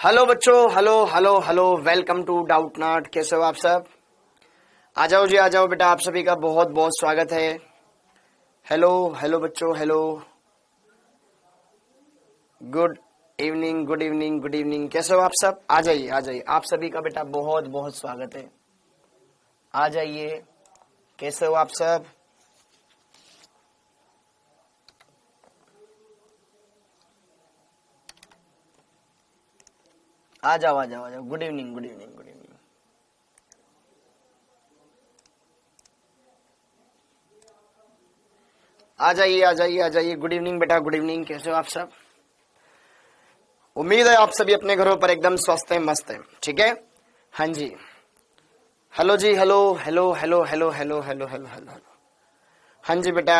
Hello बच्चों, hello hello hello, welcome to Doubtnut. कैसे हो आप सब? आ जाओ जी, आ जाओ बेटा, आप सभी का बहुत बहुत स्वागत है। हेलो हेलो बच्चों, hello, good evening, good evening, good evening. कैसे हो आप सब? आ जाइए, आ जाइए, आप सभी का बेटा बहुत बहुत स्वागत है। आ जाइए, कैसे हो आप सब? आ जाओ, आ जाओ, आ जाओ। Good evening, good evening, good evening. आ जाइए, आ जाइए, आ जाइए। गुड इवनिंग बेटा, गुड इवनिंग। कैसे हो आप सब? उम्मीद है आप सभी अपने घरों पर एकदम स्वस्थ है, मस्त है। ठीक है, हाँ जी। हेलो जी, hello hello hello hello hello hello hello hello. हाँ जी बेटा,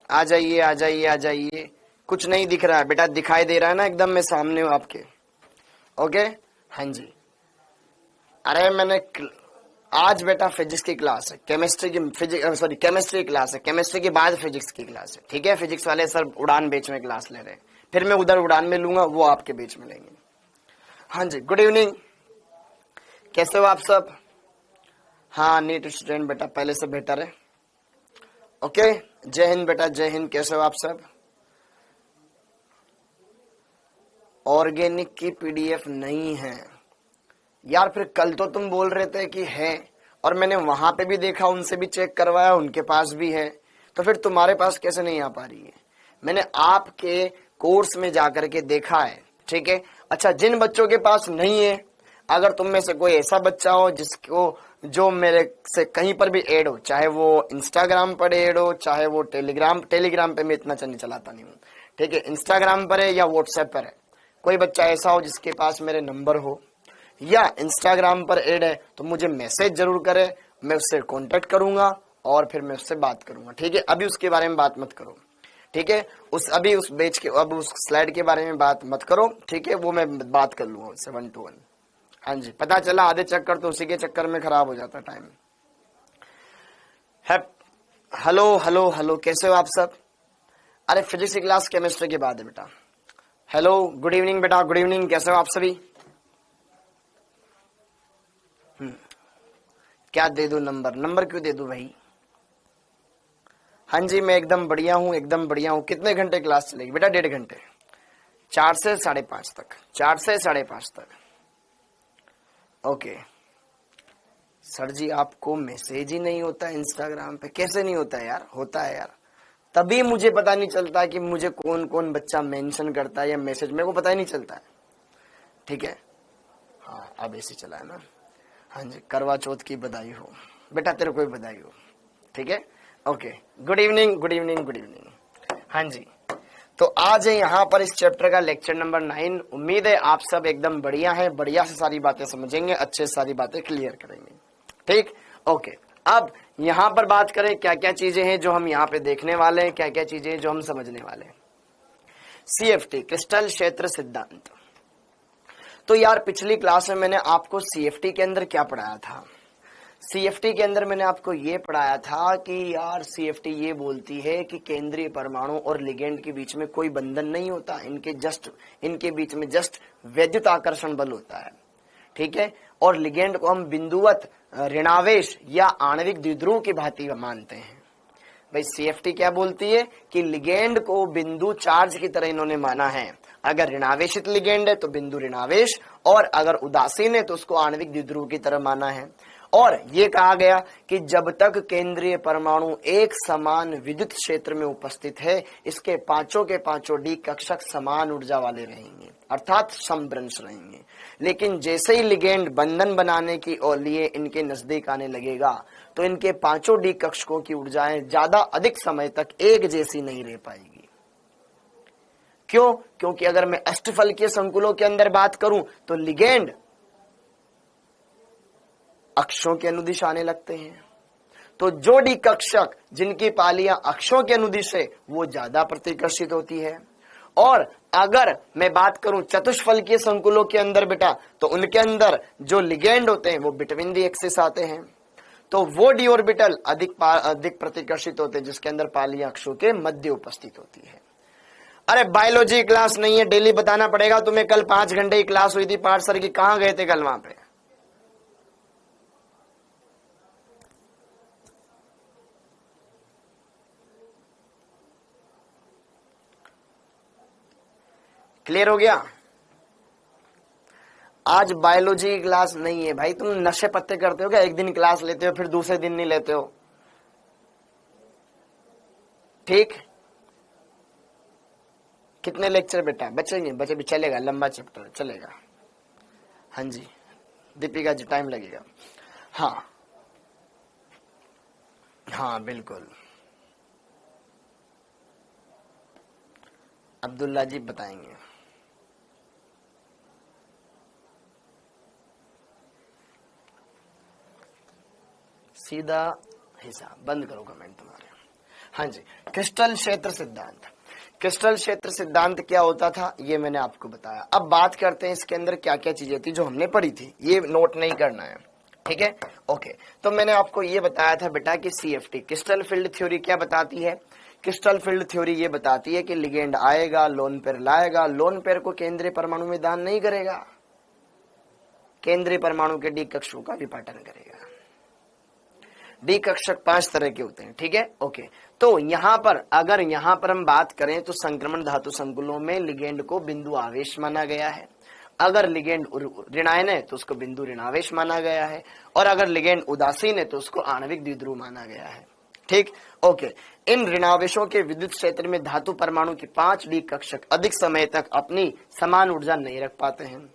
आ जाइए, आ जाइए, आ जाइए। कुछ नहीं दिख रहा है बेटा, दिखाई दे रहा है ना, एकदम मैं सामने हूँ आपके। ओके, हाँ जी। अरे आज बेटा फिजिक्स की क्लास है, केमिस्ट्री की केमिस्ट्री की क्लास है। केमिस्ट्री के बाद फिजिक्स की क्लास है। ठीक है, फिजिक्स वाले सर उड़ान बेच में क्लास ले रहे हैं, फिर मैं उधर उड़ान में लूंगा, वो आपके बीच में लेंगे। हाँ जी, गुड इवनिंग। कैसे हो आप सब? हाँ, नीट स्टूडेंट बेटा पहले से बेटर है। ओके, जय हिंद बेटा, जय हिंद। कैसे हो आप सब? ऑर्गेनिक की पीडीएफ नहीं है यार, फिर कल तो तुम बोल रहे थे कि है, और मैंने वहां पे भी देखा, उनसे भी चेक करवाया, उनके पास भी है, तो फिर तुम्हारे पास कैसे नहीं आ पा रही है? मैंने आपके कोर्स में जाकर के देखा है। ठीक है, अच्छा, जिन बच्चों के पास नहीं है, अगर तुम में से कोई ऐसा बच्चा हो जिसको जो मेरे से कहीं पर भी ऐड हो, चाहे वो इंस्टाग्राम पर ऐड हो, चाहे वो टेलीग्राम पे मैं इतना नहीं चलाता नहीं हूँ, ठीक है, इंस्टाग्राम पर है या व्हाट्सएप पर है, कोई बच्चा ऐसा हो जिसके पास मेरे नंबर हो या इंस्टाग्राम पर ऐड है, तो मुझे मैसेज जरूर करे, मैं उससे कांटेक्ट करूंगा और फिर मैं उससे बात करूंगा। ठीक है, अभी उसके बारे में बात मत करो। ठीक है, अभी उस बेच के, अब उस स्लाइड के बारे में बात मत करो। ठीक है, वो मैं बात कर लूंगा उससे 1 to 1। हाँ जी, पता चला आधे चक्कर तो उसी के चक्कर में खराब हो जाता टाइम। हेलो हेलो हेलो, कैसे हो आप सब? अरे फिजिक्स की क्लास केमिस्ट्री के बाद है बेटा। हेलो, गुड इवनिंग बेटा, गुड इवनिंग। कैसे हो आप सभी? क्या दे दूं नंबर? नंबर क्यों दे दूं भाई? हाँ जी, मैं एकदम बढ़िया हूँ, एकदम बढ़िया हूँ। कितने घंटे क्लास चलेगी बेटा? 1.5 घंटे, 4 से 5:30 तक, 4 से 5:30 तक। ओके सर जी, आपको मैसेज ही नहीं होता इंस्टाग्राम पे? कैसे नहीं होता है यार? होता है यार, तभी मुझे पता नहीं चलता कि मुझे कौन कौन बच्चा मेंशन करता है या मैसेज, मेरे को पता ही नहीं चलता है। ठीक है, हाँ अब ऐसे चला है ना। हाँ जी, करवा चौथ की बधाई हो बेटा, तेरे को भी बधाई हो। ठीक है, okay, good evening, good evening, good evening. हाँ जी, तो आज है यहाँ पर इस चैप्टर का लेक्चर नंबर 9। उम्मीद है आप सब एकदम बढ़िया हैं, बढ़िया से सारी बातें समझेंगे, अच्छे से सारी बातें क्लियर करेंगे। ठीक, ओके। अब यहाँ पर बात करें क्या क्या चीजें हैं जो हम यहाँ पे देखने वाले हैं, क्या क्या चीजें जो हम समझने वाले हैं। सीएफटी, क्रिस्टल क्षेत्र सिद्धांत। तो यार पिछली क्लास में मैंने आपको सीएफटी के अंदर क्या पढ़ाया था? सीएफटी के अंदर मैंने आपको ये पढ़ाया था कि यार सीएफटी ये बोलती है कि केंद्रीय परमाणु और लिगेंड के बीच में कोई बंधन नहीं होता, इनके बीच में जस्ट वैद्युत आकर्षण बल होता है। ठीक है, और लिगेंड को हम बिंदुवत ऋणावेश या आणविक द्विध्रुव की भांति मानते हैं। भाई सीएफटी क्या बोलती है कि लिगेंड को बिंदु चार्ज की तरह इन्होंने माना है। अगर ऋणावेशित लिगेंड है तो बिंदु ऋणावेश, और अगर उदासीन है तो उसको आणविक द्विध्रुव की तरह माना है। और ये कहा गया कि जब तक केंद्रीय परमाणु एक समान विद्युत क्षेत्र में उपस्थित है, इसके पांचों के पांचों डी कक्षक समान ऊर्जा वाले रहेंगे, अर्थात समभ्रंश रहेंगे। लेकिन जैसे ही लिगेंड बंधन बनाने की और लिए इनके नजदीक आने लगेगा, तो इनके पांचों डी कक्षकों की ऊर्जाएं ज्यादा अधिक समय तक एक जैसी नहीं रह पाएगी। क्यों? क्योंकि अगर मैं अष्टफलकीय संकुलों के अंदर बात करूं तो लिगेंड अक्षों के अनुदिश आने लगते हैं, तो जो डी कक्षक जिनकी पालियां अक्षों के अनुदिश है वो ज्यादा प्रतिकर्षित होती है। और अगर मैं बात करूं चतुष्फलकीय संकुलों के अंदर बेटा, तो उनके अंदर जो लिगेंड होते हैं वो बिटवीन दी एक्सिस आते हैं, तो वो डी ऑर्बिटल अधिक प्रतिकर्षित होते हैं, जिसके अंदर पालियां अक्षों के मध्य उपस्थित होती है। अरे बायोलॉजी क्लास नहीं है, डेली बताना पड़ेगा तुम्हें। कल 5 घंटे की क्लास हुई थी पाठ सर की, कहां गए थे कल वहां पे? क्लियर हो गया? आज बायोलॉजी की क्लास नहीं है भाई। तुम नशे पत्ते करते हो क्या? एक दिन क्लास लेते हो फिर दूसरे दिन नहीं लेते हो, ठीक? कितने लेक्चर बेटा बचेंगे? बचे भी चलेगा, लंबा चैप्टर चलेगा। हाँ जी दीपिका जी, टाइम लगेगा। हाँ हाँ बिल्कुल, अब्दुल्ला जी बताएंगे। सीधा हिसाब, बंद करो कमेंट तुम्हारे। हाँ जी, क्रिस्टल क्षेत्र सिद्धांत। क्रिस्टल क्षेत्र सिद्धांत क्या होता था ये मैंने आपको बताया। अब बात करते हैं इसके अंदर क्या क्या चीजें थी जो हमने पढ़ी थी, ये नोट नहीं करना है, ठीक है? ओके, तो मैंने आपको ये बताया था बेटा कि सीएफटी क्रिस्टल फील्ड थ्योरी क्या बताती है? क्रिस्टल फील्ड थ्योरी ये बताती है कि लिगेंड आएगा, लोन पेयर लाएगा, लोन पेयर को केंद्रीय परमाणु में दान नहीं करेगा, केंद्रीय परमाणु के डी कक्षों का विपाटन करेगा। डी कक्षक 5 तरह के होते हैं, ठीक है? ओके, तो यहां पर अगर यहां पर हम बात करें तो संक्रमण धातु संकुलों में लिगेंड को बिंदु आवेश माना गया है। अगर लिगेंड ऋणायन है तो उसको बिंदु ऋणावेश माना गया है, और अगर लिगेंड उदासीन है तो उसको आणविक द्विध्रुव माना गया है, ठीक? ओके, इन ऋणावेशों के विद्युत क्षेत्र में धातु परमाणु के 5 डी कक्षक अधिक समय तक अपनी समान ऊर्जा नहीं रख पाते हैं,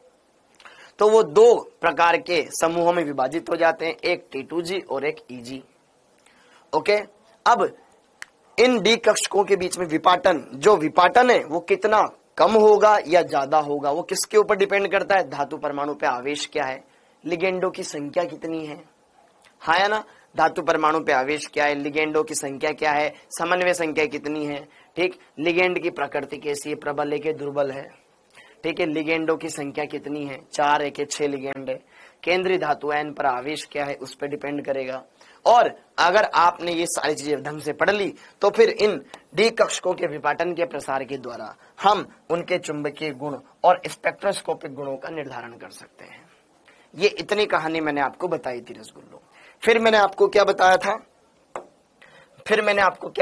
तो वो 2 प्रकार के समूहों में विभाजित हो जाते हैं, एक T2G और एक EG। ओके, अब इन डी कक्षकों के बीच में विपाटन, जो विपाटन है वो कितना कम होगा या ज्यादा होगा, वो किसके ऊपर डिपेंड करता है? धातु परमाणु पे आवेश क्या है, लिगेंडों की संख्या कितनी है, हाँ या ना? धातु परमाणु पे आवेश क्या है, लिगेंडों की संख्या क्या है, समन्वय संख्या कितनी है, ठीक? लिगेंड की प्रकृति कैसी है, प्रबल है कि दुर्बल है, ठीक है? लिगेंडों की संख्या कितनी है, 4 है कि 6 लिगेंड है, केंद्रीय धातु आयन पर आवेश क्या है उस पर डिपेंड करेगा। और अगर आपने ये सारी चीजें ढंग से पढ़ ली तो फिर इन डी कक्षकों के विपाटन के प्रसार के द्वारा हम उनके चुंबकीय गुण और स्पेक्ट्रोस्कोपिक गुणों का निर्धारण कर सकते हैं। ये इतनी कहानी मैंने आपको बताई थी रसगुल्लो। फिर मैंने आपको क्या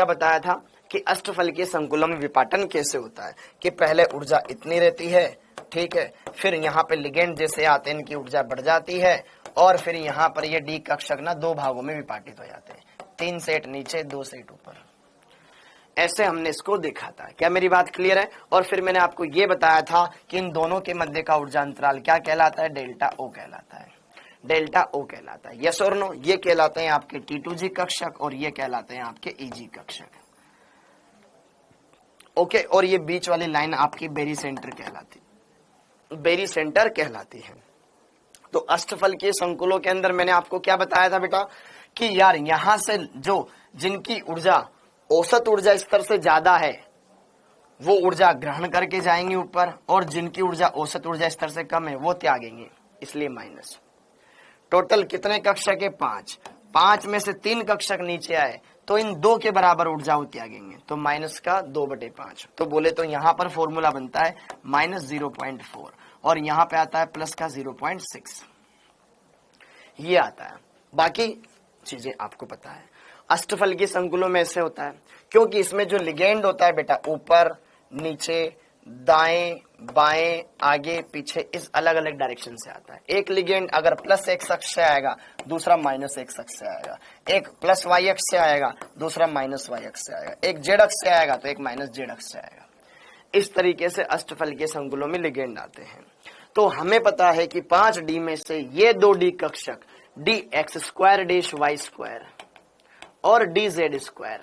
बताया था कि अष्टफल के संकुलों में विपाटन कैसे होता है कि पहले ऊर्जा इतनी रहती है, ठीक है? फिर यहाँ पे लिगेंड जैसे आते हैं इनकी ऊर्जा बढ़ जाती है, और फिर यहाँ पर ये डी कक्षक ना 2 भागों में विपाटित हो जाते हैं, 3 सेट नीचे 2 सेट ऊपर। ऐसे हमने इसको देखा था। क्या मेरी बात क्लियर है? और फिर मैंने आपको ये बताया था कि इन दोनों के मध्य का ऊर्जा अंतराल क्या कहलाता है? डेल्टा ओ कहलाता है, डेल्टा ओ कहलाता है। यस और नो? ये कहलाते हैं आपके T2G कक्षक और ये कहलाते हैं आपके EG कक्षक। ओके, और ये बीच वाली लाइन आपकी बेरी सेंटर कहलाती है। तो अष्टफल के संकुलों के अंदर मैंने आपको क्या बताया था बेटा कि यार यहां से जो जिनकी ऊर्जा औसत ऊर्जा स्तर से ज्यादा है वो ऊर्जा ग्रहण करके जाएंगे ऊपर, और जिनकी ऊर्जा औसत ऊर्जा स्तर से कम है वो त्यागेंगे, इसलिए माइनस। टोटल कितने कक्षक है? 5। 5 में से 3 कक्षक नीचे आए तो इन 2 के बराबर ऊर्जा वो त्यागेंगे, तो माइनस का 2/5। तो बोले तो यहां पर फॉर्मूला बनता है -0.4 और यहां पे आता है प्लस का 0.6, ये आता है। बाकी चीजें आपको पता है। अष्टफल के संकुलों में ऐसे होता है क्योंकि इसमें जो लिगेंड होता है बेटा ऊपर नीचे दाएं बाएं आगे पीछे इस अलग अलग डायरेक्शन से आता है। एक लिगेंड अगर +x अक्ष से आएगा दूसरा -x अक्ष से आएगा, एक +y अक्ष से आएगा दूसरा -y अक्ष से आएगा, एक z अक्ष से आएगा तो एक -z अक्ष से आएगा। इस तरीके से अष्टफल के संकुलों में लिगेंड आते हैं। तो हमें पता है कि 5D में से ये 2D कक्षक dx²-y² और dz²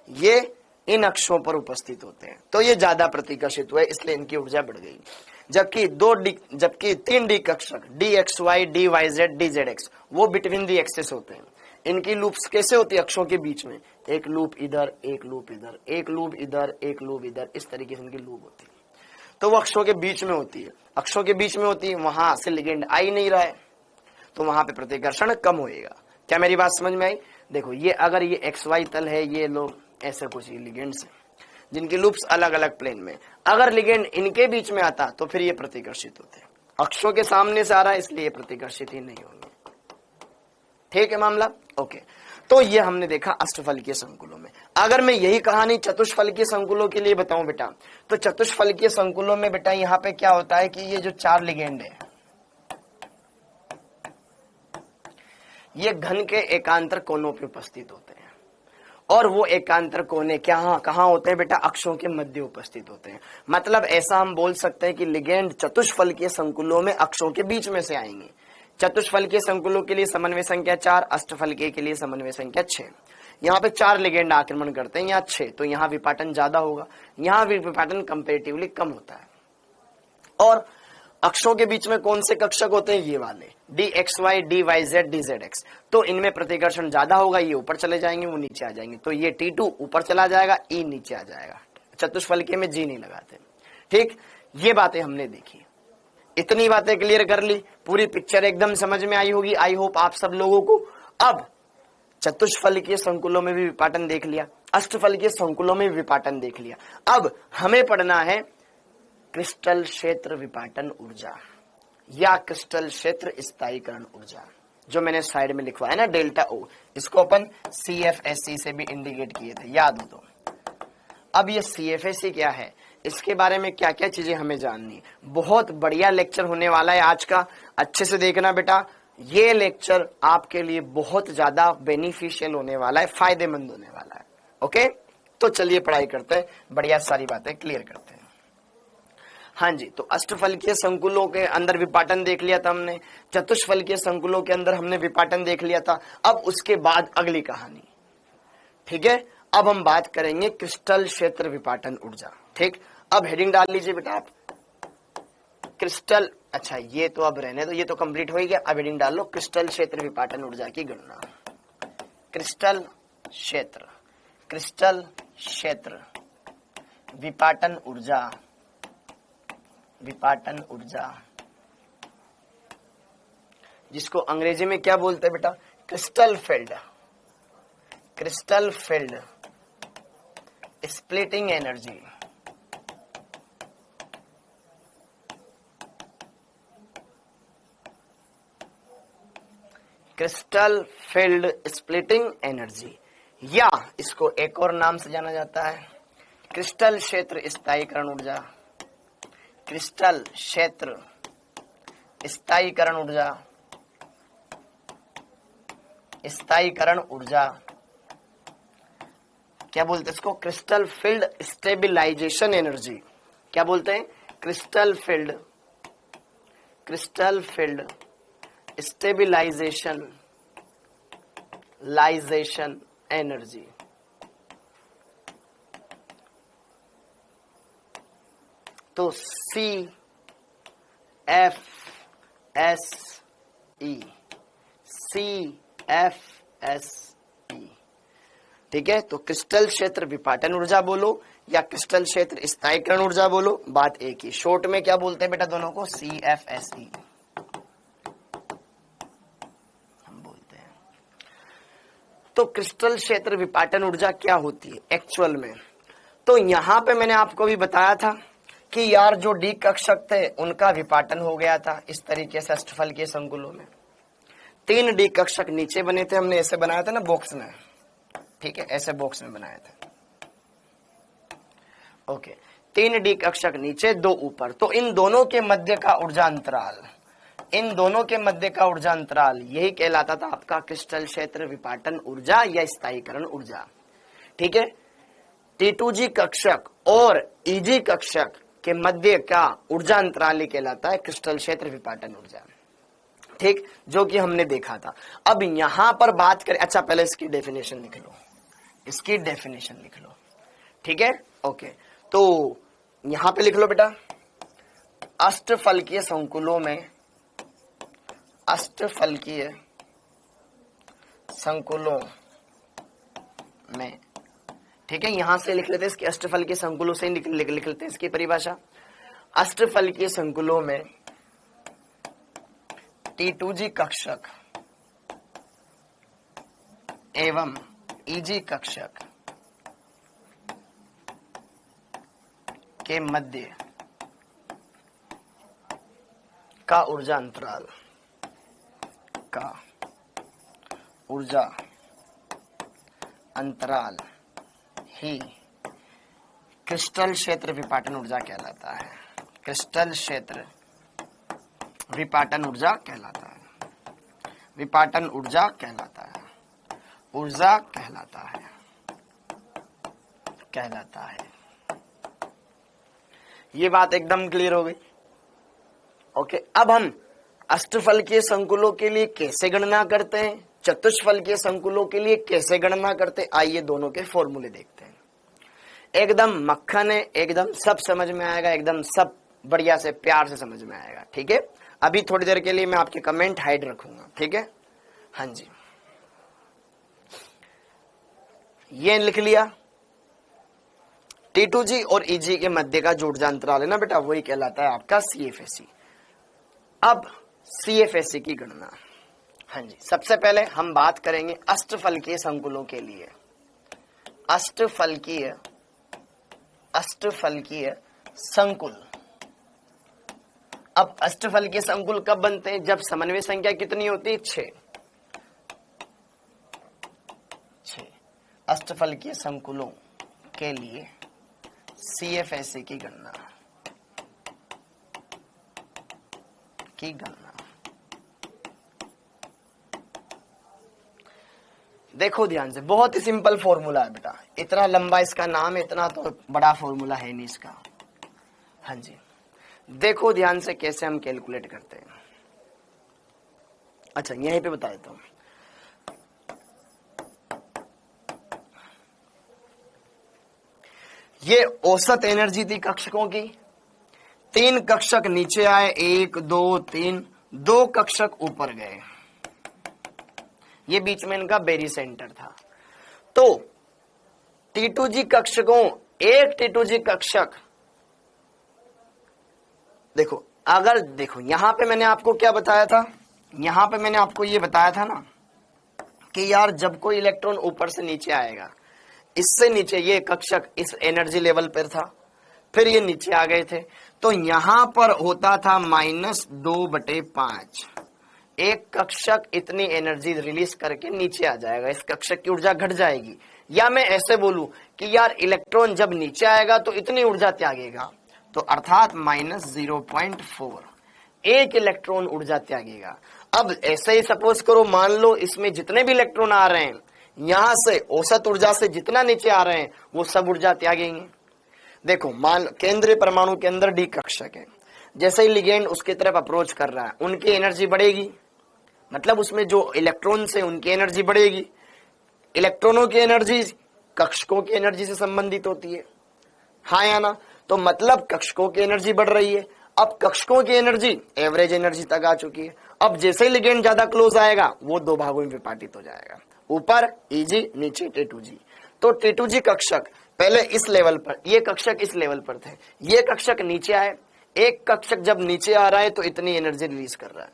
ये इन अक्षों पर उपस्थित होते हैं, तो ये ज्यादा प्रतिकर्षित हुए इसलिए इनकी ऊर्जा बढ़ गई। जबकि 3D कक्षक dxy dyz dzx वो बिटवीन दी एक्सेस होते हैं। इनकी लूप्स कैसे होती है? अक्षों के बीच में एक लूप इधर एक लूप इधर एक लूप इधर एक लूप इधर, इस तरीके से इनकी लूप होती है। तो वो अक्षों के बीच में होती है, अक्षों के बीच में होती है, वहां से लिगेंड आ ही नहीं रहा है तो वहां पे प्रतिकर्षण कम होएगा। क्या मेरी बात समझ में आई? देखो ये अगर ये XY तल है, ये लो ऐसे कुछ लिगेंड्स है, जिनकी लूप्स अलग अलग प्लेन में। अगर लिगेंड इनके बीच में आता तो फिर ये प्रतिकर्षित होते हैं। अक्षों के सामने से आ रहा है इसलिए प्रतिकर्षित ही नहीं होंगे। ठीक है मामला, ओके। तो ये हमने देखा अष्टफलकीय संकुलों में। अगर मैं यही कहानी चतुष्फलकीय संकुलों के लिए बताऊं बेटा, तो चतुष्फलकीय संकुलों में बेटा यहाँ पे क्या होता है कि ये जो 4 लिगेंड है ये घन के एकांतर कोनों पे उपस्थित होते हैं, और वो एकांतर कोने कहाँ होते हैं बेटा? अक्षों के मध्य उपस्थित होते हैं। मतलब ऐसा हम बोल सकते हैं कि लिगेंड चतुष्फलकीय संकुलों में अक्षों के बीच में से आएंगे। चतुष्फलकीय संकुलों के लिए समन्वय संख्या 4, अष्टफलकीय के लिए समन्वय संख्या 6। यहाँ पे 4 लिगेंड आक्रमण करते हैं, यहाँ 6, तो यहाँ विपाटन ज्यादा होगा, यहाँ विपाटन कंपेरेटिवली कम होता है। और अक्षों के बीच में कौन से कक्षक होते हैं? ये वाले dxy, dyz, dzx। तो इनमें प्रतिकर्षण ज्यादा होगा, ये ऊपर चले जाएंगे, वो नीचे आ जाएंगे। तो ये T2 ऊपर चला जाएगा, E नीचे आ जाएगा। चतुष्फलकीय में G नहीं लगाते। ठीक, ये बातें हमने देखी, इतनी बातें क्लियर कर ली, पूरी पिक्चर एकदम समझ में आई होगी, आई होप आप सब लोगों को। अब चतुष्फलकीय संकुलों में भी विपाटन देख लिया, अष्टफलकीय संकुलों में भी विपाटन देख लिया। अब हमें पढ़ना है क्रिस्टल क्षेत्र विपाटन ऊर्जा या क्रिस्टल क्षेत्र स्थायीकरण ऊर्जा, जो मैंने साइड में लिखवा है ना डेल्टा ओ, इसको अपन CFSE से भी इंडिकेट किए थे, याद हो तो। अब ये CFSE क्या है, इसके बारे में क्या क्या चीजें हमें जाननी, बहुत बढ़िया लेक्चर होने वाला है आज का, अच्छे से देखना बेटा। ये लेक्चर आपके लिए बहुत ज्यादा बेनिफिशियल होने वाला है, फायदेमंद होने वाला है। ओके, तो चलिए पढ़ाई करते हैं, बढ़िया सारी बातें क्लियर करते हैं। हाँ जी, तो अष्टफलकीय संकुलों के अंदर विपाटन देख लिया था हमने, चतुष्फलकीय संकुलों के अंदर हमने विपाटन देख लिया था। अब उसके बाद अगली कहानी, ठीक है, अब हम बात करेंगे क्रिस्टल क्षेत्र विपाटन ऊर्जा। ठीक, अब हेडिंग डाल लीजिए बेटा आप, क्रिस्टल, अच्छा ये तो अब रहने दो, ये तो कंप्लीट हो ही गया। अब हेडिंग डाल लो क्रिस्टल क्षेत्र विपाटन ऊर्जा की गणना। क्रिस्टल क्षेत्र, क्रिस्टल क्षेत्र विपाटन ऊर्जा, विपाटन ऊर्जा, जिसको अंग्रेजी में क्या बोलते हैं बेटा? Crystal field, crystal field splitting energy. Crystal field splitting energy, या इसको एक और नाम से जाना जाता है क्रिस्टल क्षेत्र स्थायीकरण ऊर्जा, क्रिस्टल क्षेत्र स्थायीकरण ऊर्जा, स्थायीकरण ऊर्जा क्या बोलते हैं इसको? Crystal field stabilization energy. क्या बोलते हैं? Crystal field, crystal field stabilization लाइजेशन एनर्जी। तो CFSE, CFSE, ठीक है। तो क्रिस्टल क्षेत्र विपाटन ऊर्जा बोलो या क्रिस्टल क्षेत्र स्थायीकरण ऊर्जा बोलो, बात एक ही। शॉर्ट में क्या बोलते हैं बेटा दोनों को? CFSE हम बोलते हैं। तो क्रिस्टल क्षेत्र विपाटन ऊर्जा क्या होती है एक्चुअल में? तो यहां पे मैंने आपको भी बताया था कि यार जो डी कक्षक थे उनका विपाटन हो गया था इस तरीके से अष्टफलकीय संकुलों में। 3 डी कक्षक नीचे बने थे, हमने ऐसे बनाया था ना बॉक्स में, ठीक है, ऐसे बॉक्स में बनाया था। ओके, 3 डी कक्षक नीचे, 2 ऊपर। तो इन दोनों के मध्य का ऊर्जा अंतराल, इन दोनों के मध्य का ऊर्जा अंतराल यही कहलाता था आपका क्रिस्टल क्षेत्र विपाटन ऊर्जा या स्थायीकरण ऊर्जा। ठीक है, T2G कक्षक और EG कक्षक के मध्य का ऊर्जा अंतराल ही कहलाता है क्रिस्टल क्षेत्र विपाटन ऊर्जा। ठीक, जो कि हमने देखा था। अब यहां पर बात करें, अच्छा पहले इसकी डेफिनेशन लिख लो, इसकी डेफिनेशन लिख लो, ठीक है। ओके, तो यहां पे लिख लो बेटा, अष्टफलकीय संकुलों में, अष्टफलकीय संकुलों में, ठीक है, यहां से लिख लेते हैं इसकी, अष्टफलकीय संकुलों से लिख लेते हैं इसकी परिभाषा। अष्टफलकीय संकुलों में T2G कक्षक एवं EG कक्षक के मध्य का ऊर्जा अंतराल ही क्रिस्टल क्षेत्र विपाटन ऊर्जा कहलाता है। क्रिस्टल क्षेत्र विपाटन ऊर्जा कहलाता है। विपाटन ऊर्जा कहलाता है। ऊर्जा कहलाता है। ये बात एकदम क्लियर हो गई। ओके, अब हम अष्टफल के संकुलों के लिए कैसे गणना करते हैं, चतुष्फल के संकुलों के लिए कैसे गणना करते हैं, आइए दोनों के फॉर्मूले देखते हैं। एकदम मक्खन है, एकदम सब समझ में आएगा, एकदम सब बढ़िया से प्यार से समझ में आएगा। ठीक है, अभी थोड़ी देर के लिए मैं आपके कमेंट हाइड रखूंगा। ठीक है, हाँ जी, ये लिख लिया। T2G और EG के मध्य का जो ऊर्जा अंतराल है ना बेटा, वही कहलाता है आपका CFSE। अब CFSE की गणना, हाँ जी, सबसे पहले हम बात करेंगे अष्टफलकीय संकुलों के लिए। अष्टफलकीय संकुल। अब अष्टफलकीय संकुल कब बनते हैं? जब समन्वय संख्या कितनी होती है? 6। अष्टफलकीय संकुलों के लिए CFSE की गणना देखो ध्यान से, बहुत ही सिंपल फॉर्मूला है बेटा। इतना लंबा इसका नाम है, इतना तो बड़ा फॉर्मूला है नहीं इसका। हाँ जी, देखो ध्यान से कैसे हम कैलकुलेट करते हैं। अच्छा, यहीं पे बता देता हूं। ये औसत एनर्जी थी कक्षकों की। 3 कक्षक नीचे आए, 1 2 3, 2 कक्षक ऊपर गए। ये बीच में इनका बेरी सेंटर था। तो T2G कक्षकों, एक T2G कक्षक, देखो अगर देखो यहां पे मैंने आपको क्या बताया था, यहां पे मैंने आपको ये बताया था ना कि यार जब कोई इलेक्ट्रॉन ऊपर से नीचे आएगा, इससे नीचे ये कक्षक इस एनर्जी लेवल पर था, फिर ये नीचे आ गए थे, तो यहां पर होता था -2/5। एक कक्षक इतनी एनर्जी रिलीज करके नीचे आ जाएगा, इस कक्षक की ऊर्जा घट जाएगी। या मैं ऐसे बोलूं कि यार इलेक्ट्रॉन जब नीचे आएगा तो इतनी ऊर्जा त्यागेगा, तो अर्थात -0.4 एक इलेक्ट्रॉन ऊर्जा त्यागेगा। अब ऐसे ही सपोज करो, मान लो इसमें जितने भी इलेक्ट्रॉन आ रहे हैं, यहां से औसत ऊर्जा से जितना नीचे आ रहे हैं वो सब ऊर्जा त्यागेंगे। देखो मान केंद्रीय परमाणु के अंदर डी कक्षक है, जैसे ही लिगेंड उसकी तरफ अप्रोच कर रहा है, उनकी एनर्जी बढ़ेगी, मतलब उसमें जो इलेक्ट्रॉन्स है उनकी एनर्जी बढ़ेगी। इलेक्ट्रॉनों की एनर्जी कक्षकों की एनर्जी से संबंधित होती है, हाँ या ना? तो मतलब कक्षकों की एनर्जी बढ़ रही है। अब कक्षकों की एनर्जी एवरेज एनर्जी तक आ चुकी है। अब जैसे ही लिगेंड ज्यादा क्लोज आएगा, वो 2 भागों में विभाजित हो जाएगा, ऊपर EG, नीचे T2G। तो T2G कक्षक पहले इस लेवल पर, ये कक्षक इस लेवल पर थे, ये कक्षक नीचे आए। एक कक्षक जब नीचे आ रहा है तो इतनी एनर्जी रिलीज कर रहा है।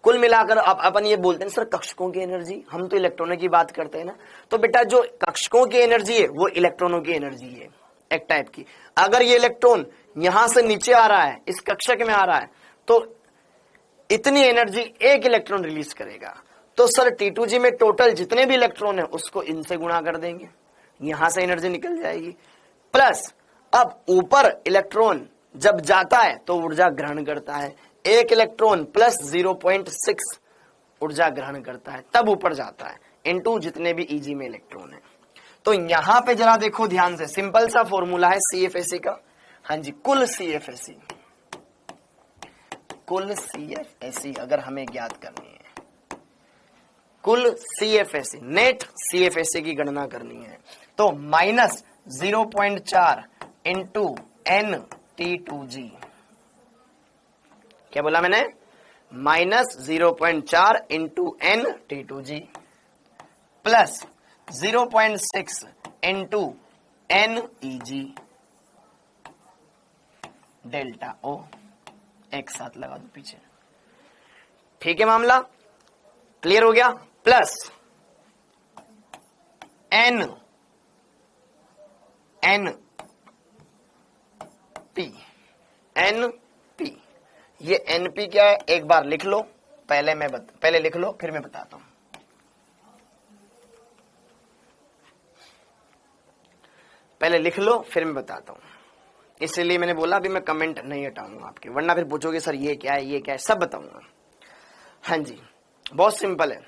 कुल मिलाकर अब अपन ये बोलते हैं सर कक्षकों की एनर्जी, हम तो इलेक्ट्रॉनों की बात करते हैं ना, तो बेटा जो कक्षकों की एनर्जी है वो इलेक्ट्रॉनों की एनर्जी है एक टाइप की। अगर ये इलेक्ट्रॉन यहां से नीचे आ रहा है, इस कक्षक में आ रहा है, तो इतनी एनर्जी एक इलेक्ट्रॉन रिलीज करेगा। तो सर T2G में टोटल जितने भी इलेक्ट्रॉन है उसको इनसे गुणा कर देंगे, यहां से एनर्जी निकल जाएगी। प्लस अब ऊपर इलेक्ट्रॉन जब जाता है तो ऊर्जा ग्रहण करता है, एक इलेक्ट्रॉन प्लस 0.6 ऊर्जा ग्रहण करता है, तब ऊपर जाता है, इनटू जितने भी EG में इलेक्ट्रॉन है। तो यहां पे जरा देखो ध्यान से, सिंपल सा फॉर्मूला है CFSE का। हाँ जी, कुल CFSE अगर हमें ज्ञात करनी है, कुल CFSE, नेट CFSE की गणना करनी है, तो -0.4 इंटू NT2G। क्या बोला मैंने? -0.4 into NT2G plus 0.6 into NEG delta O। एक साथ लगा दो पीछे, ठीक है, मामला क्लियर हो गया। Plus N P, N P. ये एन पी क्या है एक बार लिख लो, पहले लिख लो फिर मैं बताता हूं। पहले लिख लो फिर मैं बताता हूं, इसलिए मैंने बोला अभी मैं कमेंट नहीं हटाऊंगा आपके, वरना फिर पूछोगे सर ये क्या है, ये क्या है, सब बताऊंगा। हाँ जी, बहुत सिंपल है,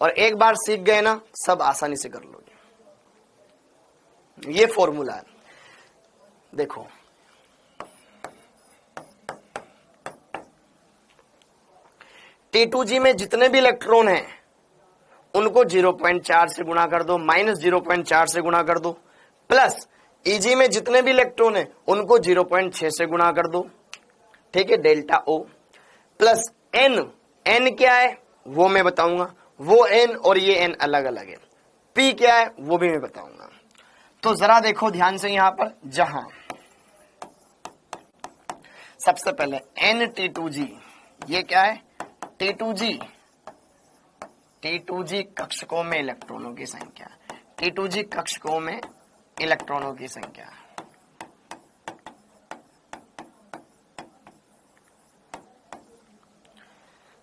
और एक बार सीख गए ना सब आसानी से कर लोगे। ये फॉर्मूला है, देखो T2G में जितने भी इलेक्ट्रॉन हैं उनको 0.4 से गुणा कर दो, माइनस 0.4 से गुणा कर दो, प्लस Eg में जितने भी इलेक्ट्रॉन हैं उनको 0.6 से गुणा कर दो, ठीक है, डेल्टा O, प्लस n क्या है वो मैं बताऊंगा, वो n और ये n अलग अलग है, p क्या है वो भी मैं बताऊंगा। तो जरा देखो ध्यान से यहां पर, जहां सबसे पहले NT2G, ये क्या है T2G कक्षकों में इलेक्ट्रॉनों की संख्या, T2G कक्षकों में इलेक्ट्रॉनों की संख्या,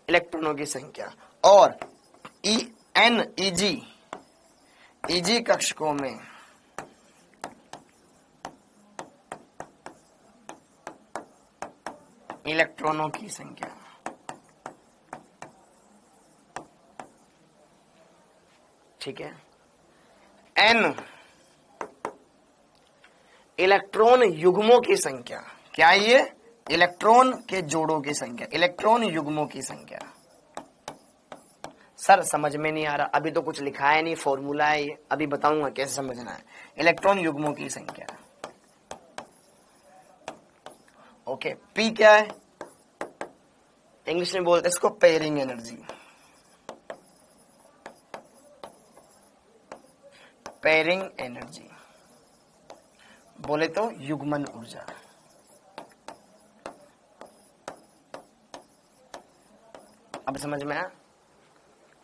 इलेक्ट्रॉनों की संख्या, और Eg कक्षकों में इलेक्ट्रॉनों की संख्या। ठीक है, n इलेक्ट्रॉन युग्मों की संख्या, क्या है ये, इलेक्ट्रॉन के जोड़ों की संख्या, इलेक्ट्रॉन युग्मों की संख्या। सर समझ में नहीं आ रहा, अभी तो कुछ लिखा है नहीं, फॉर्मूला है ये, अभी बताऊंगा कैसे समझना है। इलेक्ट्रॉन युग्मों की संख्या, ओके, पी क्या है, इंग्लिश में बोलते हैं इसको पेयरिंग एनर्जी, पेयरिंग एनर्जी बोले तो युग्मन ऊर्जा। अब समझ में आया,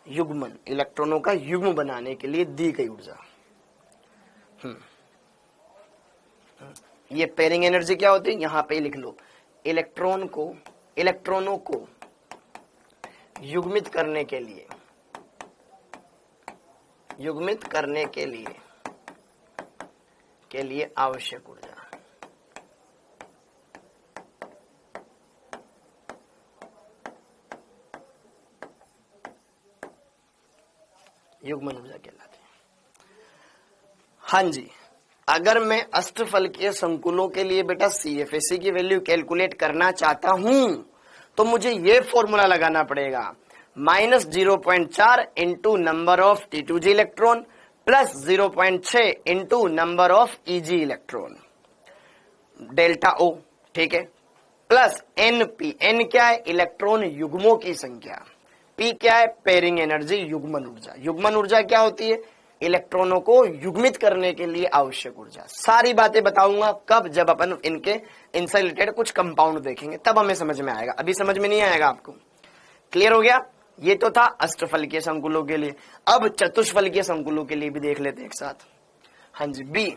युग्मन, इलेक्ट्रॉनों का युग्म बनाने के लिए दी गई ऊर्जा। ये पेयरिंग एनर्जी क्या होती है, यहां पे लिख लो, इलेक्ट्रॉनों को युग्मित करने के लिए आवश्यक ऊर्जा। युग्मन ऊर्जा कहलाती है। हाँ जी, अगर मैं अष्टफलकीय संकुलों के लिए बेटा CFSE की वैल्यू कैलकुलेट करना चाहता हूं तो मुझे ये फॉर्मूला लगाना पड़ेगा, -0.4 into number of T2G electron plus 0.6 into number of Eg electron, delta O, ठीक है, प्लस NP, N क्या है, इलेक्ट्रॉन युग्मों की संख्या, P क्या है, पेयरिंग एनर्जी, युग्मन ऊर्जा। युग्मन ऊर्जा क्या होती है, इलेक्ट्रॉनों को युग्मित करने के लिए आवश्यक ऊर्जा। सारी बातें बताऊंगा कब, जब अपन इनसे रिलेटेड कुछ कंपाउंड देखेंगे तब हमें समझ में आएगा, अभी समझ में नहीं आएगा आपको। क्लियर हो गया, ये तो था अष्टफलकीय संकुलों के लिए। अब चतुष्फलकीय संकुलों के लिए भी देख लेते एक साथ। हाँ जी, बी,